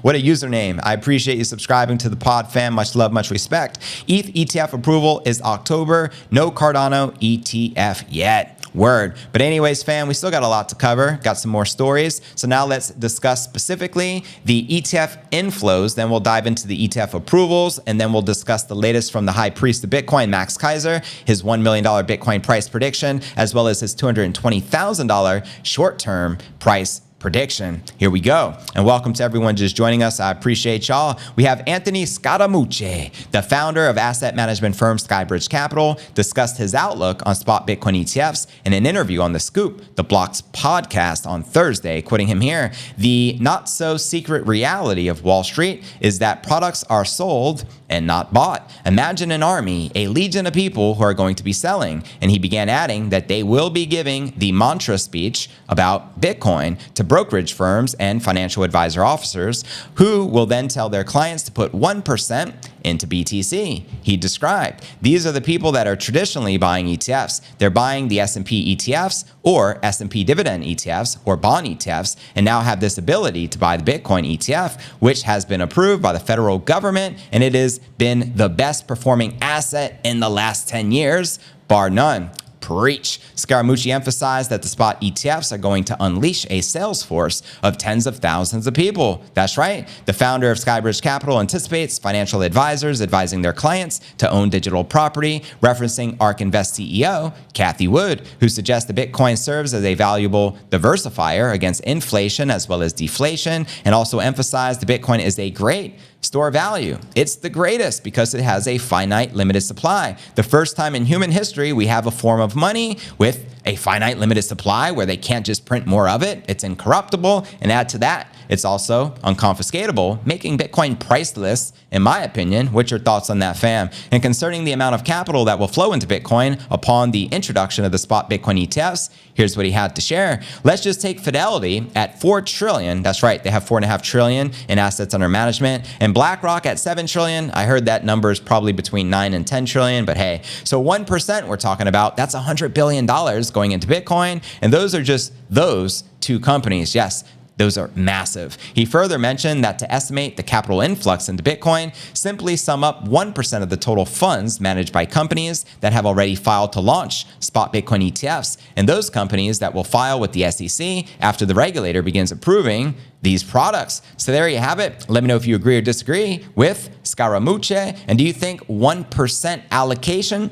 What a username. I appreciate you subscribing to the pod, fam. Much love, much respect. ETH ETF approval is October. No Cardano ETF yet. Word. But anyways, fam, we still got a lot to cover. Got some more stories. So now let's discuss specifically the ETF inflows. Then we'll dive into the ETF approvals. And then we'll discuss the latest from the high priest of Bitcoin, Max Keiser, his $1 million Bitcoin price prediction, as well as his $220,000 short-term price prediction. Here we go. And welcome to everyone just joining us. I appreciate y'all. We have Anthony Scaramucci, the founder of asset management firm Skybridge Capital, discussed his outlook on spot Bitcoin ETFs in an interview on The Scoop, the Block's podcast on Thursday. Quoting him here, the not so secret reality of Wall Street is that products are sold and not bought. Imagine an army, a legion of people who are going to be selling. And he began adding that they will be giving the mantra speech about Bitcoin to brokerage firms and financial advisor officers who will then tell their clients to put 1% into BTC. He described, these are the people that are traditionally buying ETFs. They're buying the S&P ETFs or S&P dividend ETFs or bond ETFs, and now have this ability to buy the Bitcoin ETF, which has been approved by the federal government, and it has been the best performing asset in the last 10 years, bar none. Preach. Scaramucci emphasized that the spot ETFs are going to unleash a sales force of tens of thousands of people. That's right. The founder of Skybridge Capital anticipates financial advisors advising their clients to own digital property, referencing ARK Invest CEO Kathy Wood, who suggests that Bitcoin serves as a valuable diversifier against inflation as well as deflation, and also emphasized that Bitcoin is a great store value. It's the greatest because it has a finite limited supply. The first time in human history we have a form of money with a finite limited supply where they can't just print more of it. It's incorruptible, and add to that, it's also unconfiscatable, making Bitcoin priceless, in my opinion. What's your thoughts on that, fam? And concerning the amount of capital that will flow into Bitcoin upon the introduction of the spot Bitcoin ETFs, here's what he had to share. Let's just take Fidelity at 4 trillion. That's right, they have 4.5 trillion in assets under management. And BlackRock at 7 trillion. I heard that number is probably between 9 and 10 trillion, but hey, so 1% we're talking about, that's $100 billion going into Bitcoin. And those are just those two companies. Yes, those are massive. He further mentioned that to estimate the capital influx into Bitcoin, simply sum up 1% of the total funds managed by companies that have already filed to launch spot Bitcoin ETFs, and those companies that will file with the SEC after the regulator begins approving these products. So there you have it. Let me know if you agree or disagree with Scaramucci. And do you think 1% allocation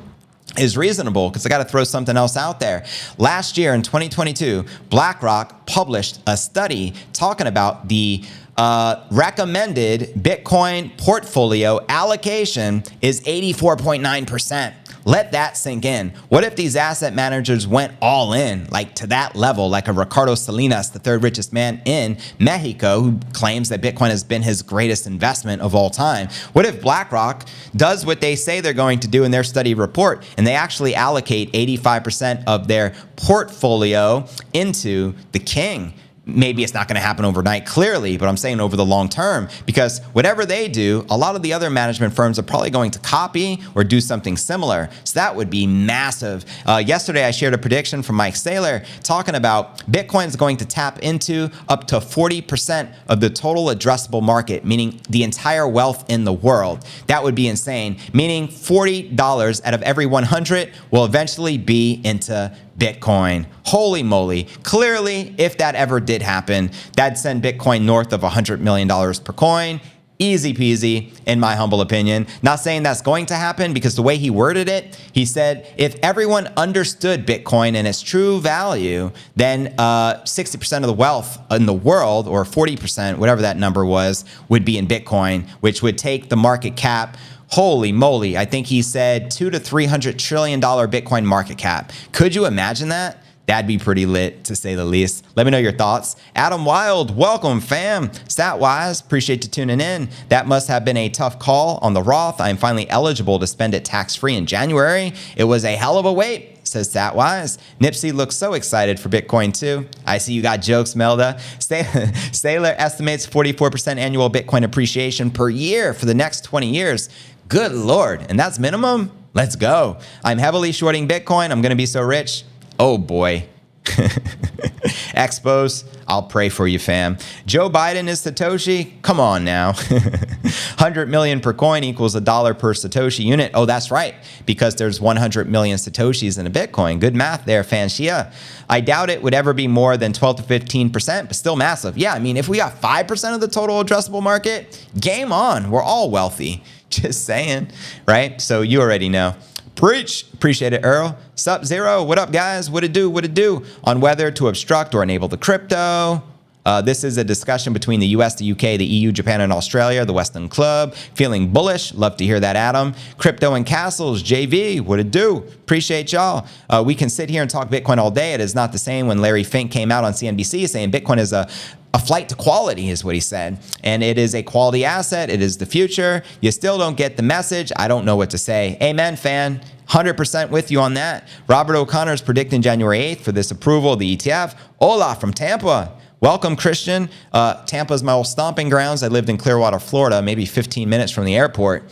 is reasonable? Because I got to throw something else out there. Last year in 2022, BlackRock published a study talking about the recommended Bitcoin portfolio allocation is 84.9%. Let that sink in. What if these asset managers went all in, like to that level, like a Ricardo Salinas, the third richest man in Mexico, who claims that Bitcoin has been his greatest investment of all time? What if BlackRock does what they say they're going to do in their study report, and they actually allocate 85% of their portfolio into the king? Maybe it's not going to happen overnight, clearly, but I'm saying over the long term, because whatever they do, a lot of the other management firms are probably going to copy or do something similar. So that would be massive. Yesterday, I shared a prediction from Mike Saylor talking about Bitcoin is going to tap into up to 40% of the total addressable market, meaning the entire wealth in the world. That would be insane, meaning $40 out of every 100 will eventually be into Bitcoin. Holy moly. Clearly, if that ever did happen, that'd send Bitcoin north of $100 million per coin. Easy peasy, in my humble opinion. Not saying that's going to happen, because the way he worded it, he said, if everyone understood Bitcoin and its true value, then 60% of the wealth in the world, or 40%, whatever that number was, would be in Bitcoin, which would take the market cap. Holy moly, I think he said $200 to $300 trillion Bitcoin market cap. Could you imagine that? That'd be pretty lit, to say the least. Let me know your thoughts. Adam Wild, welcome, fam. Statwise, appreciate you tuning in. That must have been a tough call on the Roth. I'm finally eligible to spend it tax-free in January. It was a hell of a wait, says Statwise. Nipsey looks so excited for Bitcoin too. I see you got jokes, Melda. Saylor estimates 44% annual Bitcoin appreciation per year for the next 20 years. Good Lord, and that's minimum? Let's go. I'm heavily shorting Bitcoin. I'm gonna be so rich. Oh boy. Expos, I'll pray for you, fam. Joe Biden is Satoshi? Come on now. 100 million per coin equals $1 per Satoshi unit. Oh, that's right, because there's 100 million Satoshis in a Bitcoin. Good math there, Fanshia. I doubt it would ever be more than 12 to 15%, but still massive. Yeah, I mean, if we got 5% of the total addressable market, game on. We're all wealthy. Just saying, right? So you already know. Preach. Appreciate it, Earl. Sup, Zero. What up, guys? What it do? What it do? On whether to obstruct or enable the crypto. This is a discussion between the US, the UK, the EU, Japan, and Australia, the Western Club. Feeling bullish. Love to hear that, Adam. Crypto and Castles, JV, what it do? Appreciate y'all. We can sit here and talk Bitcoin all day. It is not the same when Larry Fink came out on CNBC saying Bitcoin is a flight to quality is what he said. And it is a quality asset. It is the future. You still don't get the message. I don't know what to say. Amen, fan. 100% with you on that. Robert O'Connor is predicting January 8th for this approval of the ETF. Hola from Tampa. Welcome, Christian. Tampa is my old stomping grounds. I lived in Clearwater, Florida, maybe 15 minutes from the airport.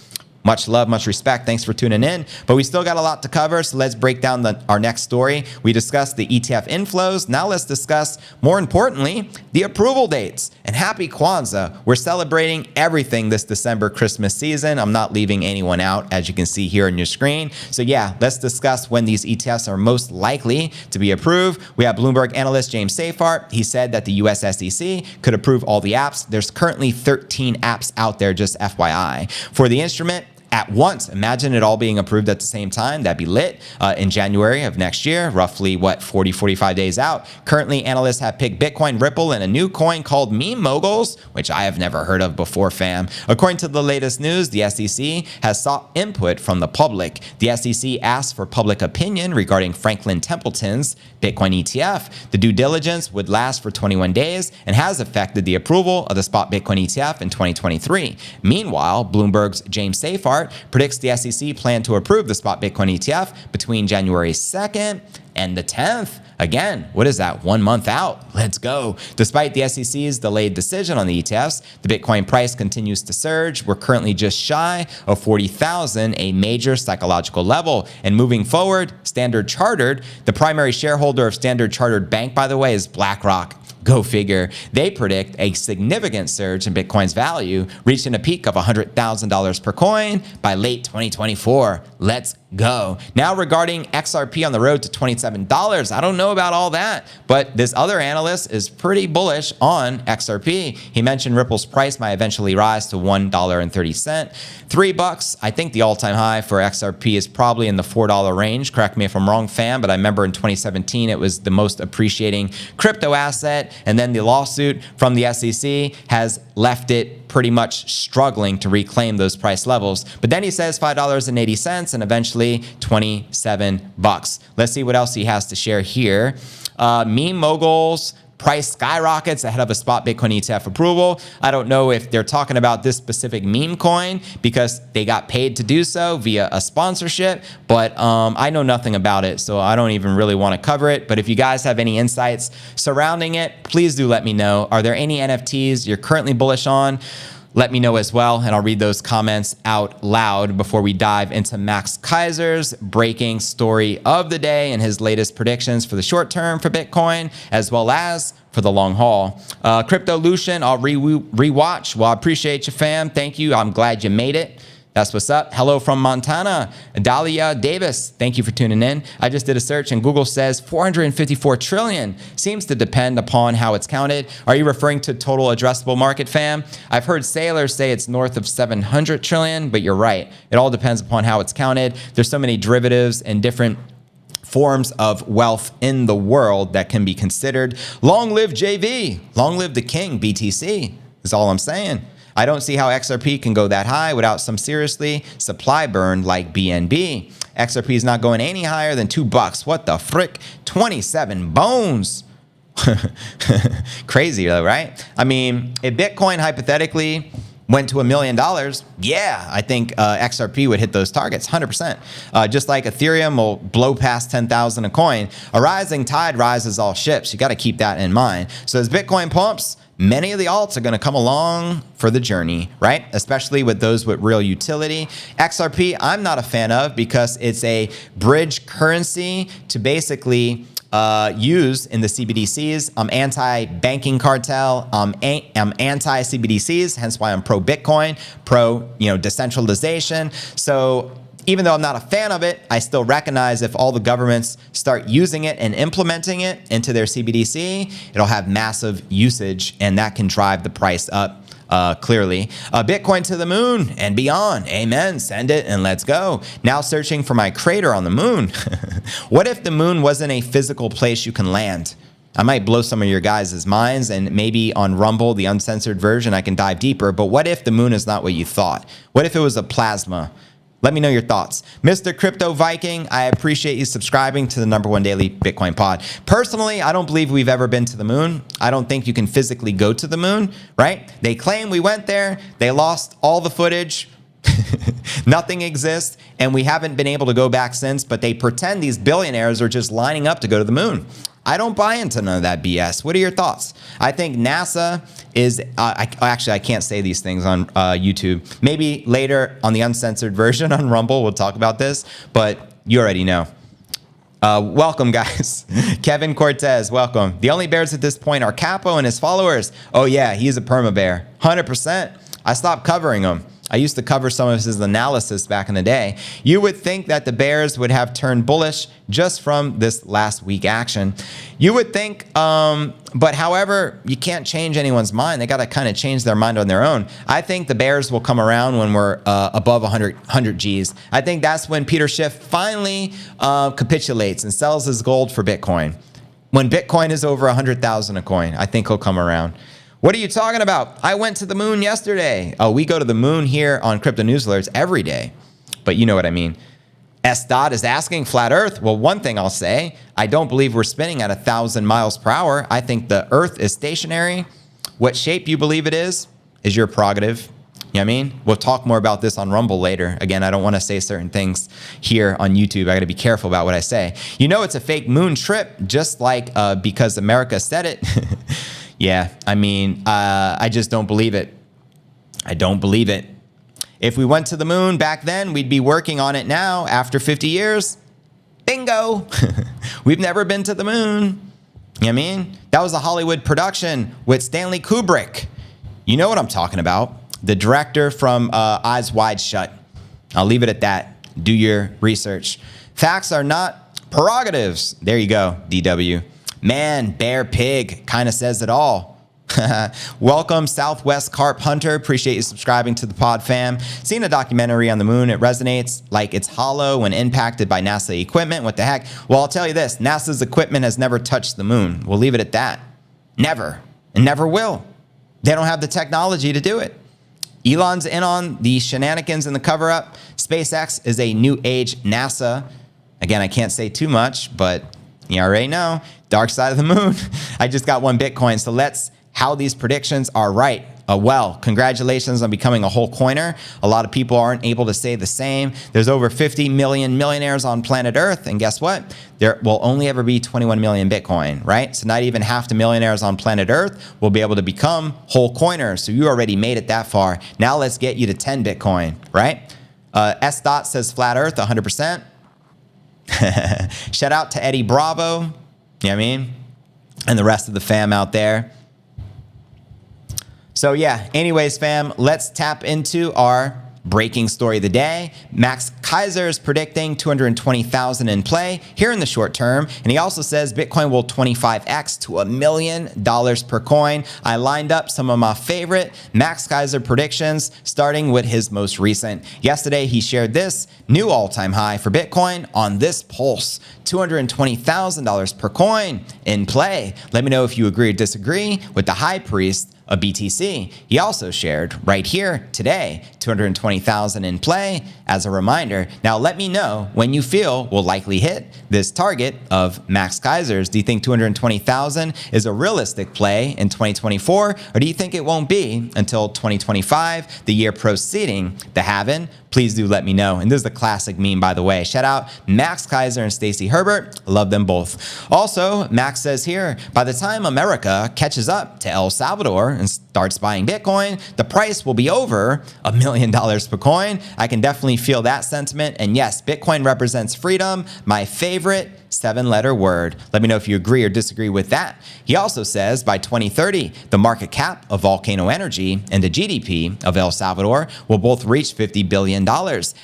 Much love, much respect. Thanks for tuning in. But we still got a lot to cover, so let's break down our next story. We discussed the ETF inflows. Now let's discuss, more importantly, the approval dates. And happy Kwanzaa. We're celebrating everything this December Christmas season. I'm not leaving anyone out, as you can see here on your screen. So yeah, let's discuss when these ETFs are most likely to be approved. We have Bloomberg analyst James Seyfarth. He said that the US SEC could approve all the apps. There's currently 13 apps out there, just FYI. For the instrument, at once. Imagine it all being approved at the same time. That'd be lit in January of next year, roughly, 45 days out. Currently, analysts have picked Bitcoin, Ripple, and a new coin called Meme Moguls, which I have never heard of before, fam. According to the latest news, the SEC has sought input from the public. The SEC asked for public opinion regarding Franklin Templeton's Bitcoin ETF. The due diligence would last for 21 days and has affected the approval of the spot Bitcoin ETF in 2023. Meanwhile, Bloomberg's James Seyfarth predicts the SEC plan to approve the spot Bitcoin ETF between January 2nd and the 10th. Again, what is that? 1 month out. Let's go. Despite the SEC's delayed decision on the ETFs, the Bitcoin price continues to surge. We're currently just shy of 40,000, a major psychological level. And moving forward, Standard Chartered, the primary shareholder of Standard Chartered Bank, by the way, is BlackRock. Go figure. They predict a significant surge in Bitcoin's value, reaching a peak of $100,000 per coin by late 2024. Let's go. Now regarding XRP on the road to $27, I don't know about all that, but this other analyst is pretty bullish on XRP. He mentioned Ripple's price might eventually rise to $1.30. $3, I think the all-time high for XRP is probably in the $4 range. Correct me if I'm wrong, fam, but I remember in 2017 it was the most appreciating crypto asset, and then the lawsuit from the SEC has left it pretty much struggling to reclaim those price levels. But then he says $5.80 and eventually $27. Let's see what else he has to share here. Meme Moguls price skyrockets ahead of a spot Bitcoin ETF approval. I don't know if they're talking about this specific meme coin because they got paid to do so via a sponsorship, but I know nothing about it, so I don't even really want to cover it. But if you guys have any insights surrounding it, please do let me know. Are there any NFTs you're currently bullish on? Let me know as well, and I'll read those comments out loud before we dive into Max Keiser's breaking story of the day and his latest predictions for the short term for Bitcoin, as well as for the long haul. Crypto Lucian, I'll rewatch. Well, I appreciate you, fam. Thank you. I'm glad you made it. That's what's up. Hello from Montana. Dahlia Davis, thank you for tuning in. I just did a search and Google says 454 trillion. Seems to depend upon how it's counted. Are you referring to total addressable market, fam? I've heard sailors say it's north of 700 trillion, but you're right. It all depends upon how it's counted. There's so many derivatives and different forms of wealth in the world that can be considered. Long live JV. Long live the king, BTC, is all I'm saying. I don't see how XRP can go that high without some seriously supply burn like BNB. XRP is not going any higher than $2. What the frick? 27 bones. Crazy though, right? I mean, if Bitcoin hypothetically went to $1 million, yeah, I think XRP would hit those targets 100%. Just like Ethereum will blow past 10,000 a coin. A rising tide rises all ships. You got to keep that in mind. So as Bitcoin pumps, many of the alts are going to come along for the journey, right? Especially with those with real utility. XRP, I'm not a fan of because it's a bridge currency to basically use in the CBDCs. I'm anti-banking cartel. I'm anti-CBDCs, hence why I'm pro-Bitcoin, decentralization. So even though I'm not a fan of it, I still recognize if all the governments start using it and implementing it into their CBDC, it'll have massive usage, and that can drive the price up clearly. Bitcoin to the moon and beyond. Amen. Send it and let's go. Now searching for my crater on the moon. What if the moon wasn't a physical place you can land? I might blow some of your guys' minds, and maybe on Rumble, the uncensored version, I can dive deeper. But what if the moon is not what you thought? What if it was a plasma? Let me know your thoughts. Mr. Crypto Viking, I appreciate you subscribing to the #1 daily Bitcoin pod. Personally, I don't believe we've ever been to the moon. I don't think you can physically go to the moon, right? They claim we went there. They lost all the footage. Nothing exists, and we haven't been able to go back since, but they pretend these billionaires are just lining up to go to the moon. I don't buy into none of that BS. What are your thoughts? I think NASA is, actually, I can't say these things on YouTube. Maybe later on the uncensored version on Rumble, we'll talk about this, but you already know. Welcome, guys. Kevin Cortez, welcome. The only bears at this point are Capo and his followers. Oh, yeah, he's a perma bear. 100%. I stopped covering him. I used to cover some of his analysis back in the day. You would think that the bears would have turned bullish just from this last week action. You would think, but however, you can't change anyone's mind. They got to kind of change their mind on their own. I think the bears will come around when we're above 100 G's. I think that's when Peter Schiff finally capitulates and sells his gold for Bitcoin. When Bitcoin is over 100,000 a coin, I think he'll come around. What are you talking about? I went to the moon yesterday. Oh, we go to the moon here on Crypto News Alerts every day. But you know what I mean. S. Dot is asking flat Earth. Well, one thing I'll say, I don't believe we're spinning at 1,000 miles per hour. I think the Earth is stationary. What shape you believe it is your prerogative. You know what I mean? We'll talk more about this on Rumble later. Again, I don't want to say certain things here on YouTube. I got to be careful about what I say. You know it's a fake moon trip, just like because America said it. Yeah, I mean, I just don't believe it. I don't believe it. If we went to the moon back then, we'd be working on it now after 50 years. Bingo. We've never been to the moon. You know what I mean? That was a Hollywood production with Stanley Kubrick. You know what I'm talking about. The director from Eyes Wide Shut. I'll leave it at that. Do your research. Facts are not prerogatives. There you go, DW. Man, bear, pig, kind of says it all. Welcome, Southwest Carp Hunter. Appreciate you subscribing to the pod, fam. Seen a documentary on the moon. It resonates like it's hollow when impacted by NASA equipment. What the heck? Well, I'll tell you this. NASA's equipment has never touched the moon. We'll leave it at that. Never. And never will. They don't have the technology to do it. Elon's in on the shenanigans and the cover-up. SpaceX is a new age NASA. Again, I can't say too much, but you already know. Dark side of the moon. I just got 1 Bitcoin. So let's how these predictions are right. Well, congratulations on becoming a whole coiner. A lot of people aren't able to say the same. There's over 50 million millionaires on planet Earth. And guess what? There will only ever be 21 million Bitcoin, right? So not even half the millionaires on planet Earth will be able to become whole coiners. So you already made it that far. Now let's get you to 10 Bitcoin, right? S. Dot says flat Earth, 100%. Shout out to Eddie Bravo. You know what I mean? And the rest of the fam out there. So yeah, anyways, fam, let's tap into our breaking story of the day. Max Keiser is predicting 220,000 in play here in the short term. And he also says Bitcoin will 25x to $1 million per coin. I lined up some of my favorite Max Keiser predictions, starting with his most recent. Yesterday, he shared this new all-time high for Bitcoin on this pulse, $220,000 per coin in play. Let me know if you agree or disagree with the high priest a BTC. He also shared right here today, 220,000 in play as a reminder. Now let me know when you feel we'll likely hit this target of Max Keiser's. Do you think 220,000 is a realistic play in 2024? Or do you think it won't be until 2025, the year preceding the halving? Please do let me know. And this is the classic meme, by the way. Shout out Max Keiser and Stacy Herbert. Love them both. Also, Max says here, by the time America catches up to El Salvador and starts buying Bitcoin, the price will be over $1 million per coin. I can definitely feel that sentiment. And yes, Bitcoin represents freedom, my favorite 7-letter word. Let me know if you agree or disagree with that. He also says by 2030, the market cap of Volcano Energy and the GDP of El Salvador will both reach $50 billion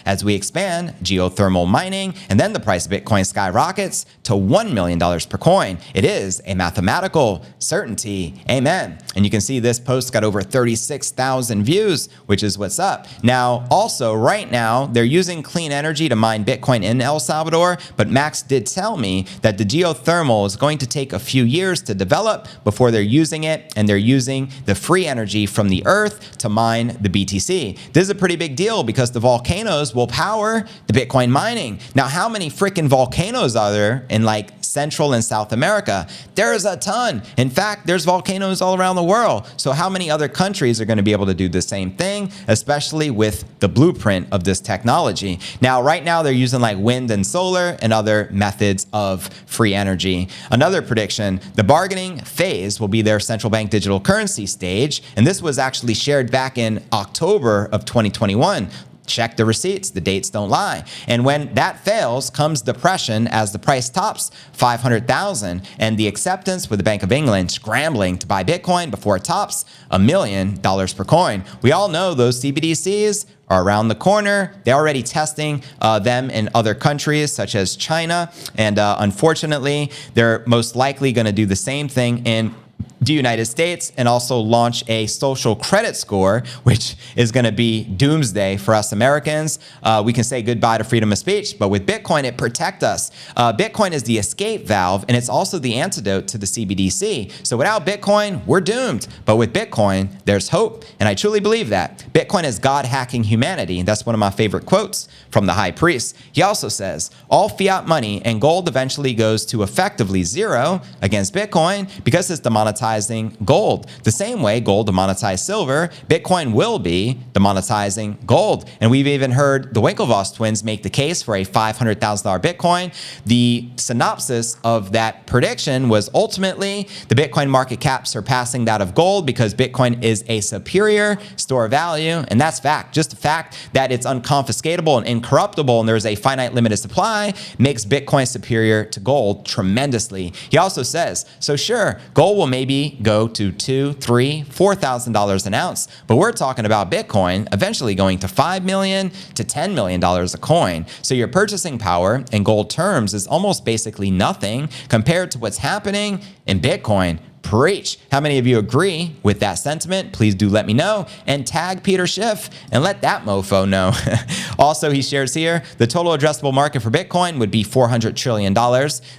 as we expand geothermal mining, and then the price of Bitcoin skyrockets to $1 million per coin. It is a mathematical certainty. Amen. And you can see this post got over 36,000 views, which is what's up. Now, also right now, they're using clean energy to mine Bitcoin in El Salvador, but Max did tell tell me that the geothermal is going to take a few years to develop before they're using it, and they're using the free energy from the earth to mine the BTC. This is a pretty big deal because the volcanoes will power the Bitcoin mining. Now, how many freaking volcanoes are there in like Central and South America? There's a ton. In fact, there's volcanoes all around the world. So how many other countries are going to be able to do the same thing, especially with the blueprint of this technology? Now, right now, they're using like wind and solar and other methods of free energy. Another prediction, the bargaining phase will be their central bank digital currency stage. And this was actually shared back in October of 2021. Check the receipts, the dates don't lie. And when that fails comes depression as the price tops 500,000 and the acceptance with the Bank of England scrambling to buy Bitcoin before it tops $1 million per coin. We all know those CBDCs are around the corner. They're already testing them in other countries such as China. And unfortunately, they're most likely going to do the same thing in the United States and also launch a social credit score, which is going to be doomsday for us Americans. We can say goodbye to freedom of speech, but with Bitcoin, it protects us. Bitcoin is the escape valve, and it's also the antidote to the CBDC. So without Bitcoin, we're doomed. But with Bitcoin, there's hope, and I truly believe that. Bitcoin is God hacking humanity, and that's one of my favorite quotes from the high priest. He also says, all fiat money and gold eventually goes to effectively zero against Bitcoin because it's demonetizing gold. The same way gold demonetized silver, Bitcoin will be demonetizing gold. And we've even heard the Winklevoss twins make the case for a $500,000 Bitcoin. The synopsis of that prediction was ultimately the Bitcoin market cap surpassing that of gold because Bitcoin is a superior store of value. And that's fact. Just the fact that it's unconfiscatable and incorruptible and there's a finite limited supply makes Bitcoin superior to gold tremendously. He also says, so sure, gold will maybe go to $2,000, $3,000, $4,000 an ounce, but we're talking about Bitcoin eventually going to $5 million to $10 million a coin. So your purchasing power in gold terms is almost basically nothing compared to what's happening in Bitcoin. Preach. How many of you agree with that sentiment? Please do let me know and tag Peter Schiff and let that mofo know. Also, he shares here, the total addressable market for Bitcoin would be $400 trillion.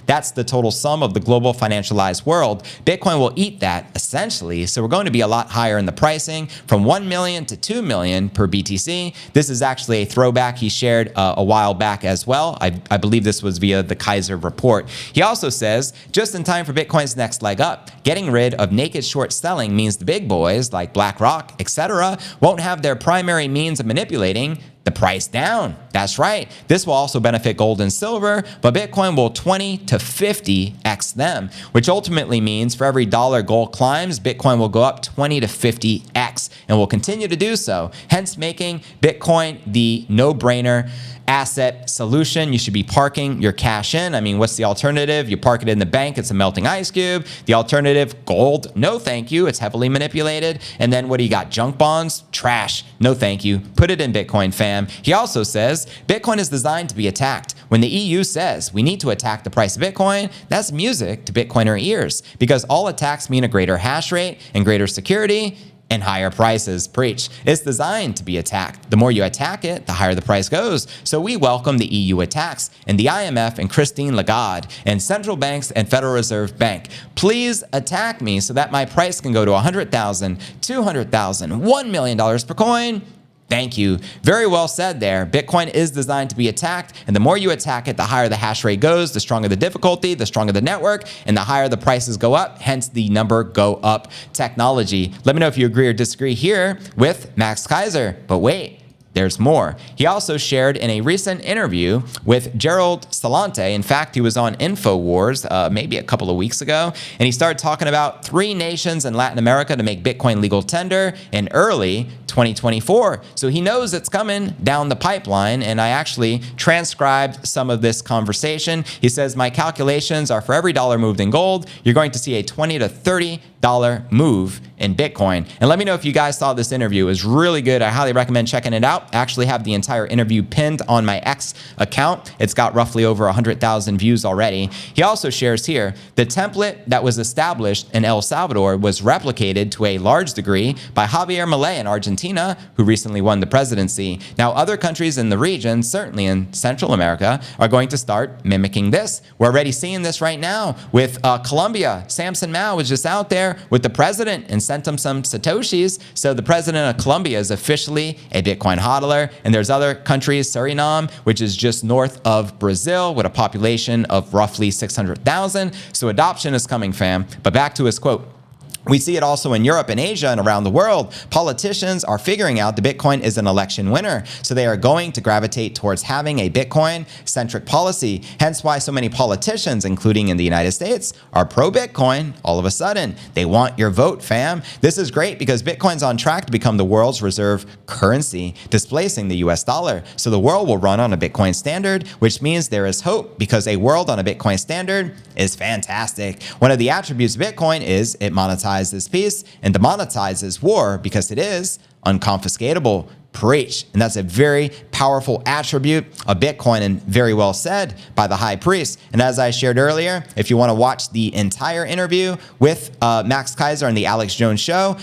That's the total sum of the global financialized world. Bitcoin will eat that essentially. So we're going to be a lot higher in the pricing from 1 million to 2 million per BTC. This is actually a throwback he shared a while back as well. I believe this was via the Keiser report. He also says, just in time for Bitcoin's next leg up, getting rid of naked short selling means the big boys like BlackRock, etc., won't have their primary means of manipulating the price down. That's right. This will also benefit gold and silver, but Bitcoin will 20 to 50x them, which ultimately means for every dollar gold climbs, Bitcoin will go up 20 to 50x and will continue to do so, hence making Bitcoin the no-brainer asset solution. You should be parking your cash in. I mean, what's the alternative? You park it in the bank, it's a melting ice cube. The alternative, gold, no thank you, it's heavily manipulated. And then what do you got? Junk bonds? Trash, no thank you. Put it in Bitcoin, fam. He also says, Bitcoin is designed to be attacked. When the EU says we need to attack the price of Bitcoin, that's music to Bitcoiner ears because all attacks mean a greater hash rate and greater security and higher prices. Preach. It's designed to be attacked. The more you attack it, the higher the price goes. So we welcome the EU attacks and the IMF and Christine Lagarde and central banks and Federal Reserve Bank. Please attack me so that my price can go to $100,000, $200,000, $1 million per coin. Thank you. Very well said there. Bitcoin is designed to be attacked, and the more you attack it, the higher the hash rate goes, the stronger the difficulty, the stronger the network, and the higher the prices go up, hence the number go up technology. Let me know if you agree or disagree here with Max Keiser. But wait, there's more. He also shared in a recent interview with Gerald Salante. In fact, he was on InfoWars maybe a couple of weeks ago, and he started talking about 3 nations in Latin America to make Bitcoin legal tender in early 2024. So he knows it's coming down the pipeline, and I actually transcribed some of this conversation. He says, my calculations are for every dollar moved in gold, you're going to see a 20 to 30 move in Bitcoin. And let me know if you guys saw this interview. It was really good. I highly recommend checking it out. I actually have the entire interview pinned on my X account. It's got roughly over 100,000 views already. He also shares here, the template that was established in El Salvador was replicated to a large degree by Javier Milei in Argentina, who recently won the presidency. Now, other countries in the region, certainly in Central America, are going to start mimicking this. We're already seeing this right now with Colombia. Samson Mao was just out there with the president and sent him some Satoshis. So the president of Colombia is officially a Bitcoin hodler. And there's other countries, Suriname, which is just north of Brazil with a population of roughly 600,000. So adoption is coming, fam. But back to his quote. We see it also in Europe and Asia and around the world. Politicians are figuring out the Bitcoin is an election winner, so they are going to gravitate towards having a Bitcoin-centric policy. Hence why so many politicians, including in the United States, are pro-Bitcoin all of a sudden. They want your vote, fam. This is great because Bitcoin's on track to become the world's reserve currency, displacing the US dollar. So the world will run on a Bitcoin standard, which means there is hope because a world on a Bitcoin standard is fantastic. One of the attributes of Bitcoin is it monetizes this piece and demonetizes war because it is unconfiscatable. Preach. And that's a very powerful attribute of Bitcoin and very well said by the high priest. And as I shared earlier, if you want to watch the entire interview with Max Keiser on the Alex Jones show,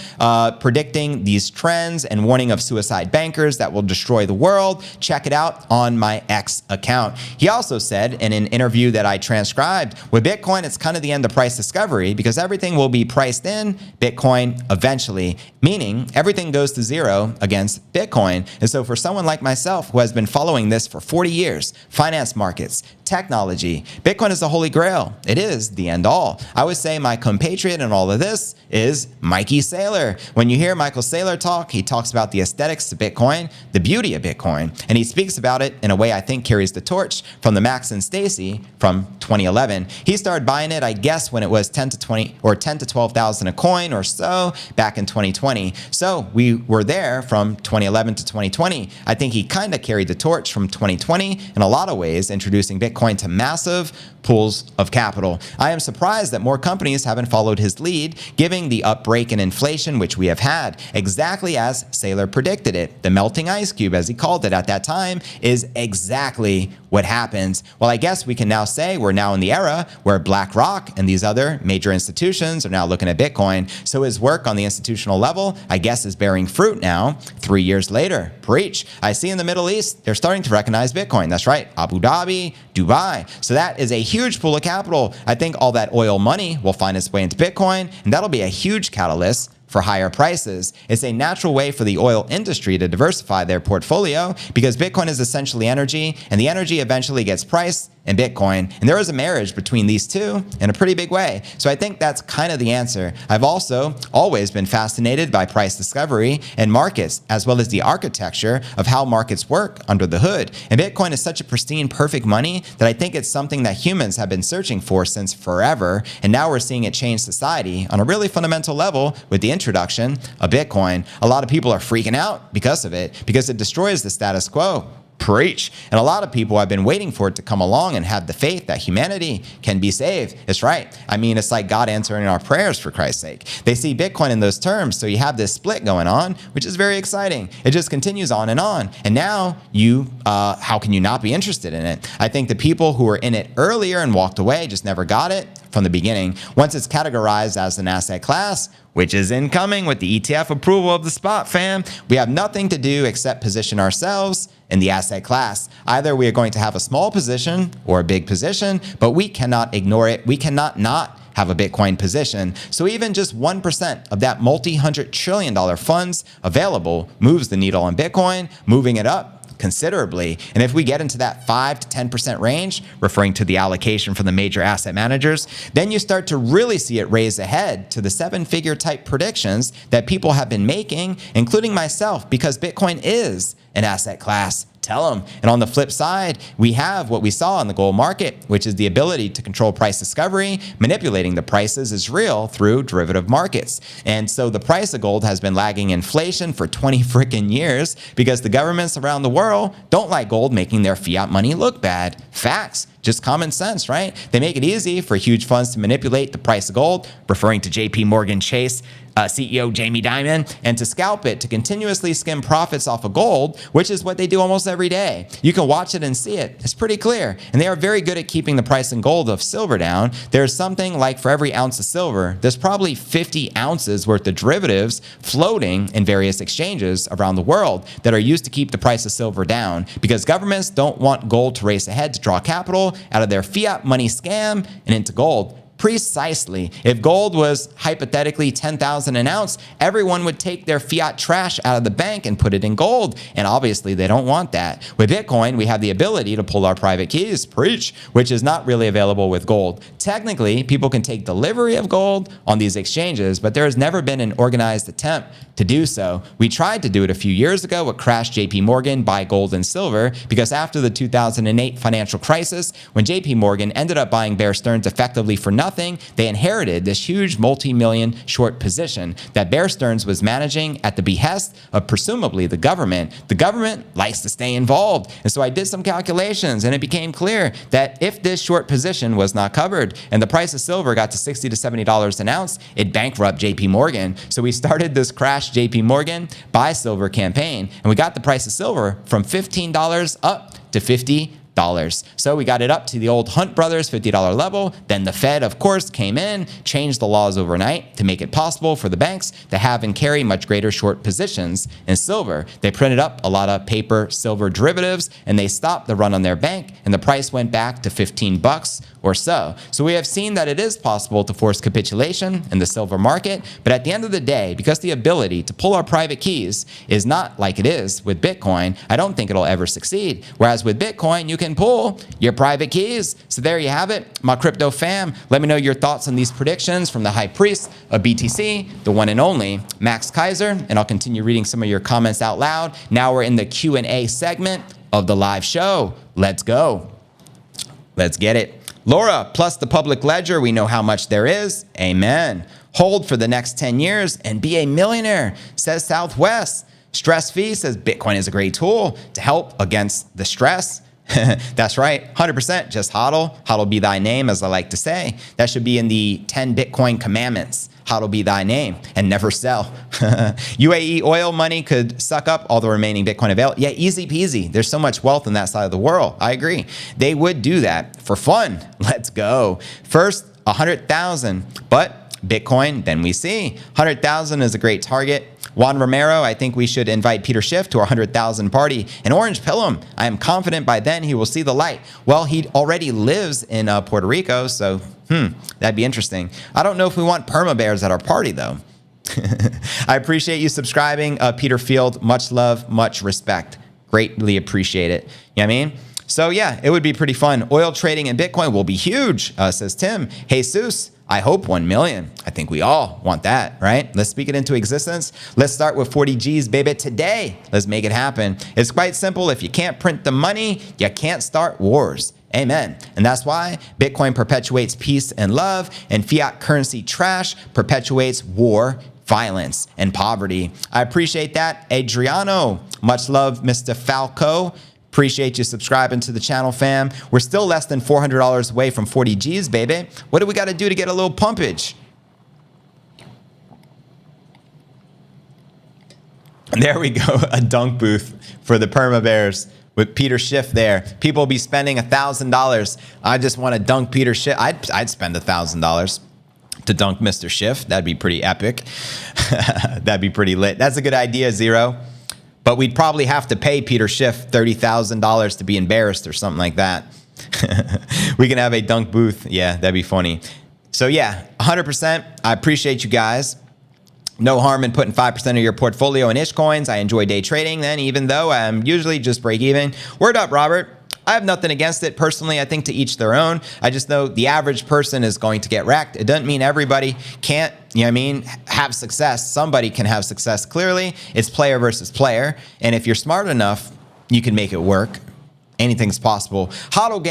predicting these trends and warning of suicide bankers that will destroy the world, check it out on my X account. He also said in an interview that I transcribed, with Bitcoin, it's kind of the end of price discovery because everything will be priced in Bitcoin eventually, meaning everything goes to zero against Bitcoin. And so for someone like myself who has been following this for 40 years, finance markets, technology, Bitcoin is the holy grail. It is the end all. I would say my compatriot in all of this is Mikey Saylor. When you hear Michael Saylor talk, he talks about the aesthetics of Bitcoin, the beauty of Bitcoin, and he speaks about it in a way I think carries the torch from the Max and Stacy from 2011. He started buying it, I guess, when it was 10 to 20 or 10 to 12,000 a coin or so back in 2020. So we were there from 2011 to 2020. I think he kind of carried the torch from 2020 in a lot of ways, introducing Bitcoin to massive pools of capital. I am surprised that more companies haven't followed his lead, giving the upbreak in inflation which we have had, exactly as Saylor predicted it. The melting ice cube, as he called it at that time, is exactly what happens. Well, I guess we can now say we're now in the era where BlackRock and these other major institutions are now looking at Bitcoin. So his work on the institutional level, I guess, is bearing fruit now, 3 years later. Preach. I see in the Middle East, they're starting to recognize Bitcoin. That's right. Abu Dhabi, Dubai. So that is a huge pool of capital. I think all that oil money will find its way into Bitcoin, and that'll be a huge catalyst for higher prices. It's a natural way for the oil industry to diversify their portfolio because Bitcoin is essentially energy, and the energy eventually gets priced in Bitcoin. And there is a marriage between these two in a pretty big way. So I think that's kind of the answer. I've also always been fascinated by price discovery and markets, as well as the architecture of how markets work under the hood. And Bitcoin is such a pristine, perfect money that I think it's something that humans have been searching for since forever. And now we're seeing it change society on a really fundamental level with the introduction of Bitcoin. A lot of people are freaking out because of it, because it destroys the status quo. Preach. And a lot of people have been waiting for it to come along and have the faith that humanity can be saved. It's right. I mean, it's like God answering our prayers, for Christ's sake. They see Bitcoin in those terms. So you have this split going on, which is very exciting. It just continues on. And now how can you not be interested in it? I think the people who were in it earlier and walked away just never got it from the beginning. Once it's categorized as an asset class, which is incoming with the ETF approval of the spot, fam, we have nothing to do except position ourselves in the asset class. Either we are going to have a small position or a big position, but we cannot ignore it. We cannot not have a Bitcoin position. So even just 1% of that multi-$100 trillion funds available moves the needle on Bitcoin, moving it up considerably. And if we get into that 5 to 10% range, referring to the allocation from the major asset managers, then you start to really see it raise ahead to the 7-figure type predictions that people have been making, including myself, because Bitcoin is an asset class Tell them. And on the flip side, we have what we saw in the gold market, which is the ability to control price discovery. Manipulating the prices is real through derivative markets. And so the price of gold has been lagging inflation for 20 freaking years because the governments around the world don't like gold making their fiat money look bad. Facts. Just common sense, right? They make it easy for huge funds to manipulate the price of gold, referring to JP Morgan Chase CEO Jamie Dimon, and to scalp it to continuously skim profits off of gold, which is what they do almost every day. You can watch it and see it. It's pretty clear. And they are very good at keeping the price in gold of silver down. There's something like for every ounce of silver, there's probably 50 ounces worth of derivatives floating in various exchanges around the world that are used to keep the price of silver down because governments don't want gold to race ahead to draw capital out of their fiat money scam and into gold. Precisely. If gold was hypothetically 10,000 an ounce, everyone would take their fiat trash out of the bank and put it in gold. And obviously they don't want that. With Bitcoin, we have the ability to pull our private keys, preach, which is not really available with gold. Technically, people can take delivery of gold on these exchanges, but there has never been an organized attempt to do so. We tried to do it a few years ago with Crash JP Morgan, buy gold and silver, because after the 2008 financial crisis, when JP Morgan ended up buying Bear Stearns effectively for nothing, they inherited this huge multi-million short position that Bear Stearns was managing at the behest of presumably the government. The government likes to stay involved. And so I did some calculations and it became clear that if this short position was not covered and the price of silver got to $60 to $70 an ounce, it bankrupt JP Morgan. So we started this Crash JP Morgan buy silver campaign and we got the price of silver from $15 up to $50. So we got it up to the old Hunt Brothers $50 level. Then the Fed, of course, came in, changed the laws overnight to make it possible for the banks to have and carry much greater short positions in silver. They printed up a lot of paper silver derivatives and they stopped the run on their bank and the price went back to $15 or so. So we have seen that it is possible to force capitulation in the silver market, but at the end of the day, because the ability to pull our private keys is not like it is with Bitcoin, I don't think it'll ever succeed. Whereas with Bitcoin, you can pull your private keys. So there you have it, my crypto fam. Let me know your thoughts on these predictions from the high priest of BTC, the one and only Max Keiser, and I'll continue reading some of your comments out loud. Now we're in the Q&A segment of the live show. Let's go. Let's get it. Laura, plus the public ledger, we know how much there is. Amen. Hold for the next 10 years and be a millionaire, says Southwest. Stress Fee says Bitcoin is a great tool to help against the stress. That's right, 100%. Just hodl. Hodl be thy name, as I like to say. That should be in the 10 Bitcoin commandments. Hodl be thy name and never sell. UAE oil money could suck up all the remaining Bitcoin available. Yeah, easy peasy. There's so much wealth in that side of the world. I agree. They would do that for fun. Let's go. First, 100,000, but Bitcoin, then we see. 100,000 is a great target. Juan Romero, I think we should invite Peter Schiff to our 100,000 party. And Orange Pillam, I am confident by then he will see the light. Well, he already lives in Puerto Rico, so that'd be interesting. I don't know if we want perma bears at our party, though. I appreciate you subscribing, Peter Field. Much love, much respect. Greatly appreciate it. You know what I mean? So yeah, it would be pretty fun. Oil trading in Bitcoin will be huge, says Tim. Jesus, I hope 1 million. I think we all want that, right? Let's speak it into existence. Let's start with 40 G's, baby, today. Let's make it happen. It's quite simple. If you can't print the money, you can't start wars. Amen. And that's why Bitcoin perpetuates peace and love, and fiat currency trash perpetuates war, violence, and poverty. I appreciate that. Adriano, much love, Mr. Falco. Appreciate you subscribing to the channel, fam. We're still less than $400 away from 40 G's, baby. What do we got to do to get a little pumpage? And there we go, a dunk booth for the perma bears with Peter Schiff there. People will be spending $1,000. I just want to dunk Peter Schiff. I'd spend $1,000 to dunk Mr. Schiff. That'd be pretty epic. That'd be pretty lit. That's a good idea, Zero. But we'd probably have to pay Peter Schiff $30,000 to be embarrassed or something like that. We can have a dunk booth. Yeah, that'd be funny. So yeah, 100%. I appreciate you guys. No harm in putting 5% of your portfolio in ish coins. I enjoy day trading then, even though I'm usually just break even. Word up, Robert. I have nothing against it. Personally, I think to each their own. I just know the average person is going to get wrecked. It doesn't mean everybody can't, you know what I mean, have success. Somebody can have success. Clearly, it's player versus player. And if you're smart enough you can make it work. Anything's possible. Hodl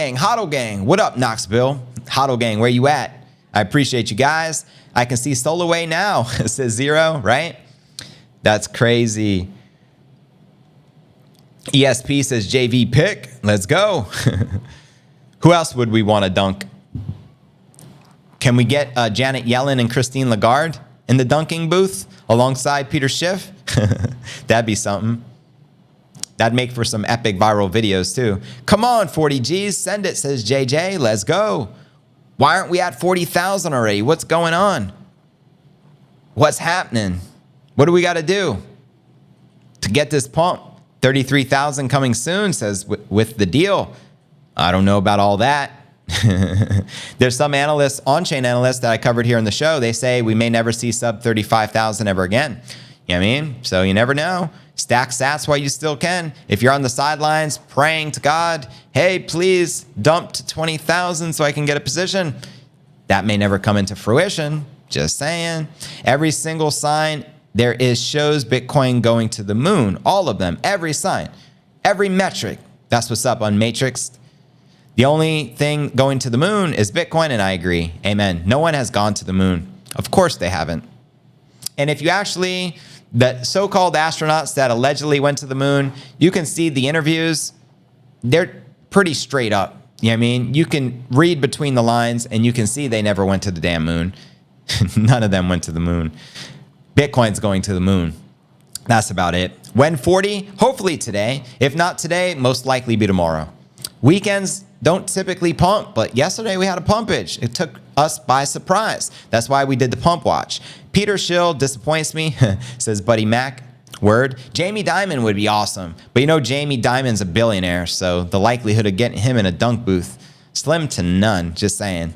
gang. What up, Knoxville? Hodl gang, where you at? I appreciate you guys. I can see Solaway now. It says 0, right? That's crazy. ESP says JV pick. Let's go. Who else would we want to dunk? Can we get Janet Yellen and Christine Lagarde in the dunking booth alongside Peter Schiff? That'd be something. That'd make for some epic viral videos too. Come on, 40 G's, send it, says JJ. Let's go. Why aren't we at 40,000 already? What's going on? What's happening? What do we got to do to get this pump? 33,000 coming soon, says with the deal. I don't know about all that. There's some analysts, on-chain analysts that I covered here in the show. They say we may never see sub 35,000 ever again. You know what I mean? So you never know. Stack sats while you still can. If you're on the sidelines praying to God, hey, please dump to 20,000 so I can get a position. That may never come into fruition. Just saying. Every single sign there is shows Bitcoin going to the moon. All of them. Every sign. Every metric. That's what's up on Matrix. The only thing going to the moon is Bitcoin, and I agree. Amen. No one has gone to the moon. Of course they haven't. And if you actually, the so-called astronauts that allegedly went to the moon, you can see the interviews. They're pretty straight up. You know what I mean? You can read between the lines, and you can see they never went to the damn moon. None of them went to the moon. Bitcoin's going to the moon. That's about it. When 40? Hopefully today. If not today, most likely be tomorrow. Weekends don't typically pump, but yesterday we had a pumpage. It took us by surprise. That's why we did the pump watch. Peter Schill disappoints me, says Buddy Mac. Word. Jamie Dimon would be awesome. But you know, Jamie Dimon's a billionaire, so the likelihood of getting him in a dunk booth, slim to none, just saying.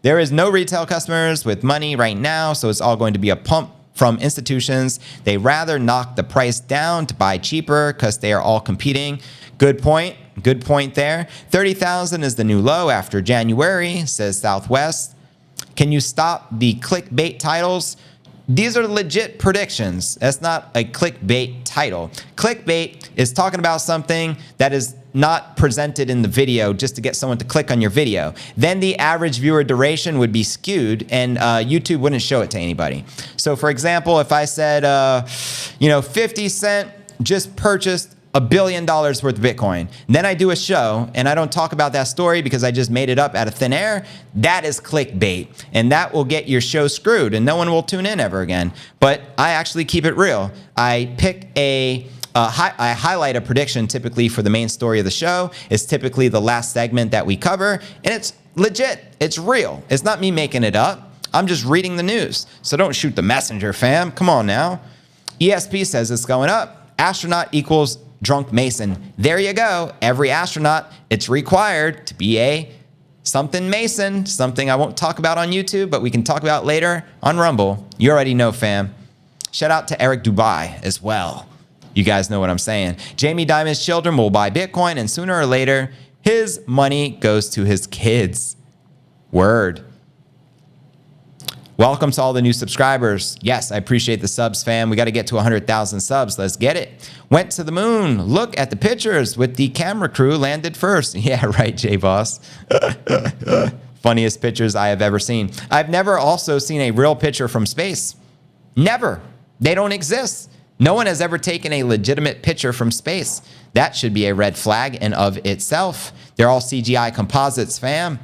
There is no retail customers with money right now, so it's all going to be a pump from institutions. They rather knock the price down to buy cheaper because they are all competing. Good point. Good point there. 30,000 is the new low after January, says Southwest. Can you stop the clickbait titles? These are legit predictions. That's not a clickbait title. Clickbait is talking about something that is not presented in the video just to get someone to click on your video. Then the average viewer duration would be skewed and YouTube wouldn't show it to anybody. So for example, if I said, 50 Cent just purchased $1 billion worth of Bitcoin. And then I do a show and I don't talk about that story because I just made it up out of thin air. That is clickbait. And that will get your show screwed and no one will tune in ever again. But I actually keep it real. I pick I highlight a prediction typically for the main story of the show. It's typically the last segment that we cover. And it's legit. It's real. It's not me making it up. I'm just reading the news. So don't shoot the messenger, fam. Come on now. ESP says it's going up. Astronaut equals drunk Mason. There you go. Every astronaut, it's required to be a something Mason, something I won't talk about on YouTube, but we can talk about later on Rumble. You already know, fam. Shout out to Eric Dubai as well. You guys know what I'm saying. Jamie Dimon's children will buy Bitcoin, and sooner or later, his money goes to his kids. Word. Welcome to all the new subscribers. Yes, I appreciate the subs, fam. We got to get to 100,000 subs. Let's get it. Went to the moon. Look at the pictures with the camera crew landed first. Yeah, right, J-Boss. Funniest pictures I have ever seen. I've never also seen a real picture from space. Never. They don't exist. No one has ever taken a legitimate picture from space. That should be a red flag in of itself. They're all CGI composites, fam. You know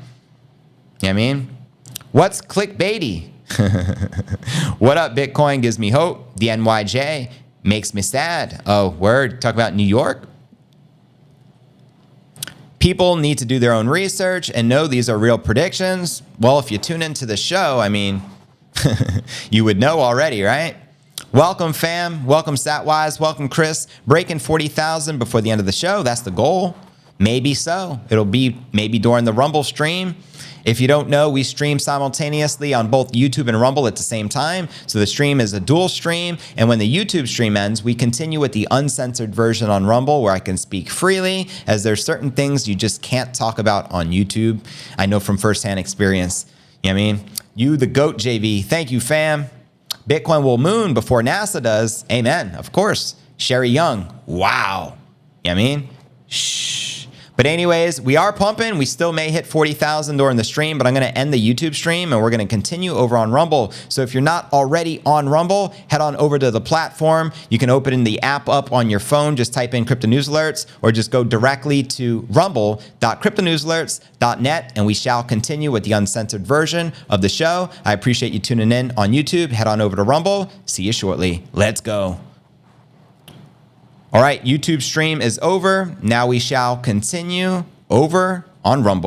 what I mean? What's clickbaity? What up, Bitcoin gives me hope. The NYJ makes me sad. Oh, word. Talk about New York. People need to do their own research and know these are real predictions. Well, if you tune into the show, I mean, you would know already, right? Welcome, fam. Welcome, Satwise. Welcome, Chris. Breaking 40,000 before the end of the show. That's the goal. Maybe so. It'll be maybe during the Rumble stream. If you don't know, we stream simultaneously on both YouTube and Rumble at the same time. So the stream is a dual stream. And when the YouTube stream ends, we continue with the uncensored version on Rumble where I can speak freely, as there's certain things you just can't talk about on YouTube. I know from firsthand experience. You know what I mean? You, the GOAT, JV. Thank you, fam. Bitcoin will moon before NASA does. Amen. Of course. Sherry Young. Wow. You know what I mean? But anyways, we are pumping. We still may hit 40,000 during the stream, but I'm going to end the YouTube stream and we're going to continue over on Rumble. So if you're not already on Rumble, head on over to the platform. You can open the app up on your phone. Just type in Crypto News Alerts or just go directly to rumble.cryptonewsalerts.net and we shall continue with the uncensored version of the show. I appreciate you tuning in on YouTube. Head on over to Rumble. See you shortly. Let's go. All right, YouTube stream is over. Now we shall continue over on Rumble.